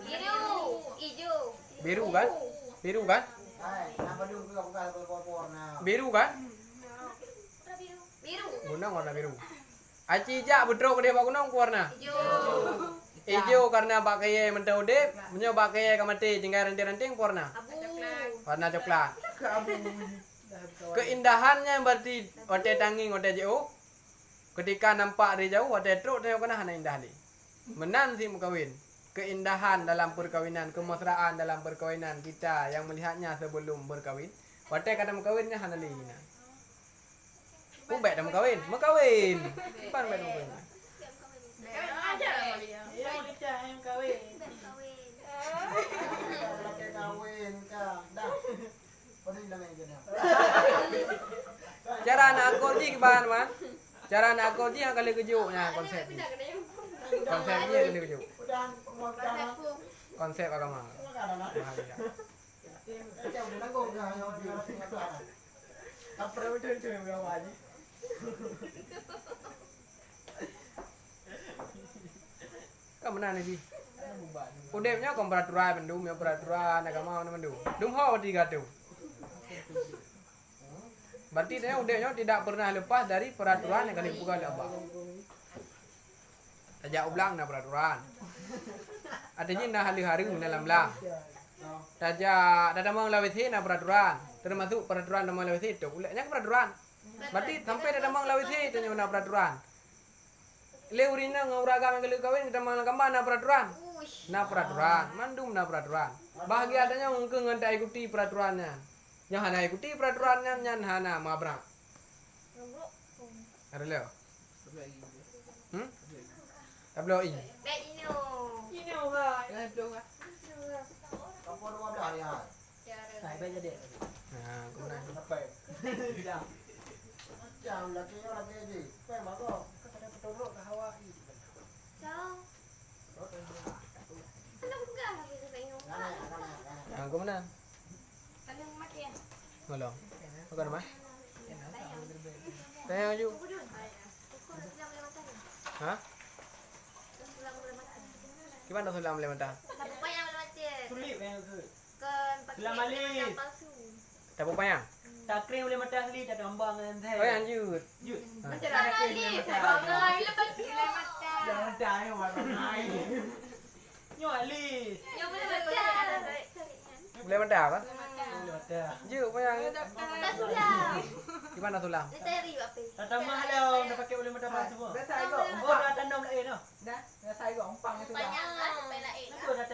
Biru, hijau.
Biru kan? Biru kan?
Kenapa dulu buka warna?
Biru kan?
Biru.
Gunung warna biru. Aci jak bedrok dia pak gunung warna.
Hijau.
Ijo karena pakai mentau dep, menyo pakai kamati tinggal renting-renting warna.
Abu.
Warna coklat.
Kamu.
Keindahannya berarti ote tanging ote jauh. Ketika nampak dari jauh ote truk tengok kena hana indah li. Menan si kawin. Keindahan dalam perkawinan, kemesraan dalam perkawinan kita yang melihatnya sebelum berkawin. Ote kata mengkawinnya hana li. Ubek dah mengkawin. Bukan ubek mengkawin.
Iya, kita yang kawin.
Kawin.
Laki kawin kah? Dah. Paling dah main gini.
Cara anak akordi ke bahan man? Cara anak akordi yang kali kejuknya konsepnya. Konsepnya kali kejuk.
Udah makan.
Konsep agama.
Makan anak. Kau udah nanggung kah yang di makan? Apa udah itu yang berapa aja?
Kamu mana nih? Udemnya kom peraturan mendum ya peraturan agama mana mendum. Dum ho tiga tu. Berarti dia udemnya tidak pernah lepas dari peraturan yang kali buka oleh Allah. Tajak ulang na peraturan. Adanya na hari-hari dalam lang. Tajak datang lawisi na peraturan. Termasuk peraturan dalam lawisi itu. Uleknya peraturan. Berarti sampai datang lawisi itu na peraturan. Leurina nguragam yang kawin kita mangkamba na peraturan. Na peraturan, mandum na peraturan. Bahagia adanya mungkin nganta ikuti peraturannya. Yang hana ikuti peraturannya nyan hana mabrak. Ada leo. Tablo ini.
Baino.
Ini apa? Kamu ada apa ya? Saya baca deh.
Nah, kemudian.
Apa? Jam. Jam lagi aja. Apa bagus? Kata petunjuk ke Hawaii.
Ciao. Alam enggak lagi sa inyo.
Nah, kemudian.
Alam mati ya.
Ngolong. Bukan mah? Tanya aju. Hah? Gimana sulam lemata?
Tapos pa yang mati.
Sulit yang ke.
Kan pakai
Sulam balik.
palsu.
Tapu payang.
Takrim boleh mata ahli tak ambang dengan saya.
Oh, anjut.
Jut.
Macam mana ni? Bangai lepas gila mata.
Jangan tanya warna air. Nyo ahli.
Yo boleh mata.
Boleh mata apa?
Boleh mata.
Juk payang.
Tak sulam.
Gimana sulam?
Dia teri apa?
Tata mahal dah pakai boleh mata apa semua.
Dah saya kok.
Oh dah tanam lain dah.
Banyak lah, banyak.
Itu dah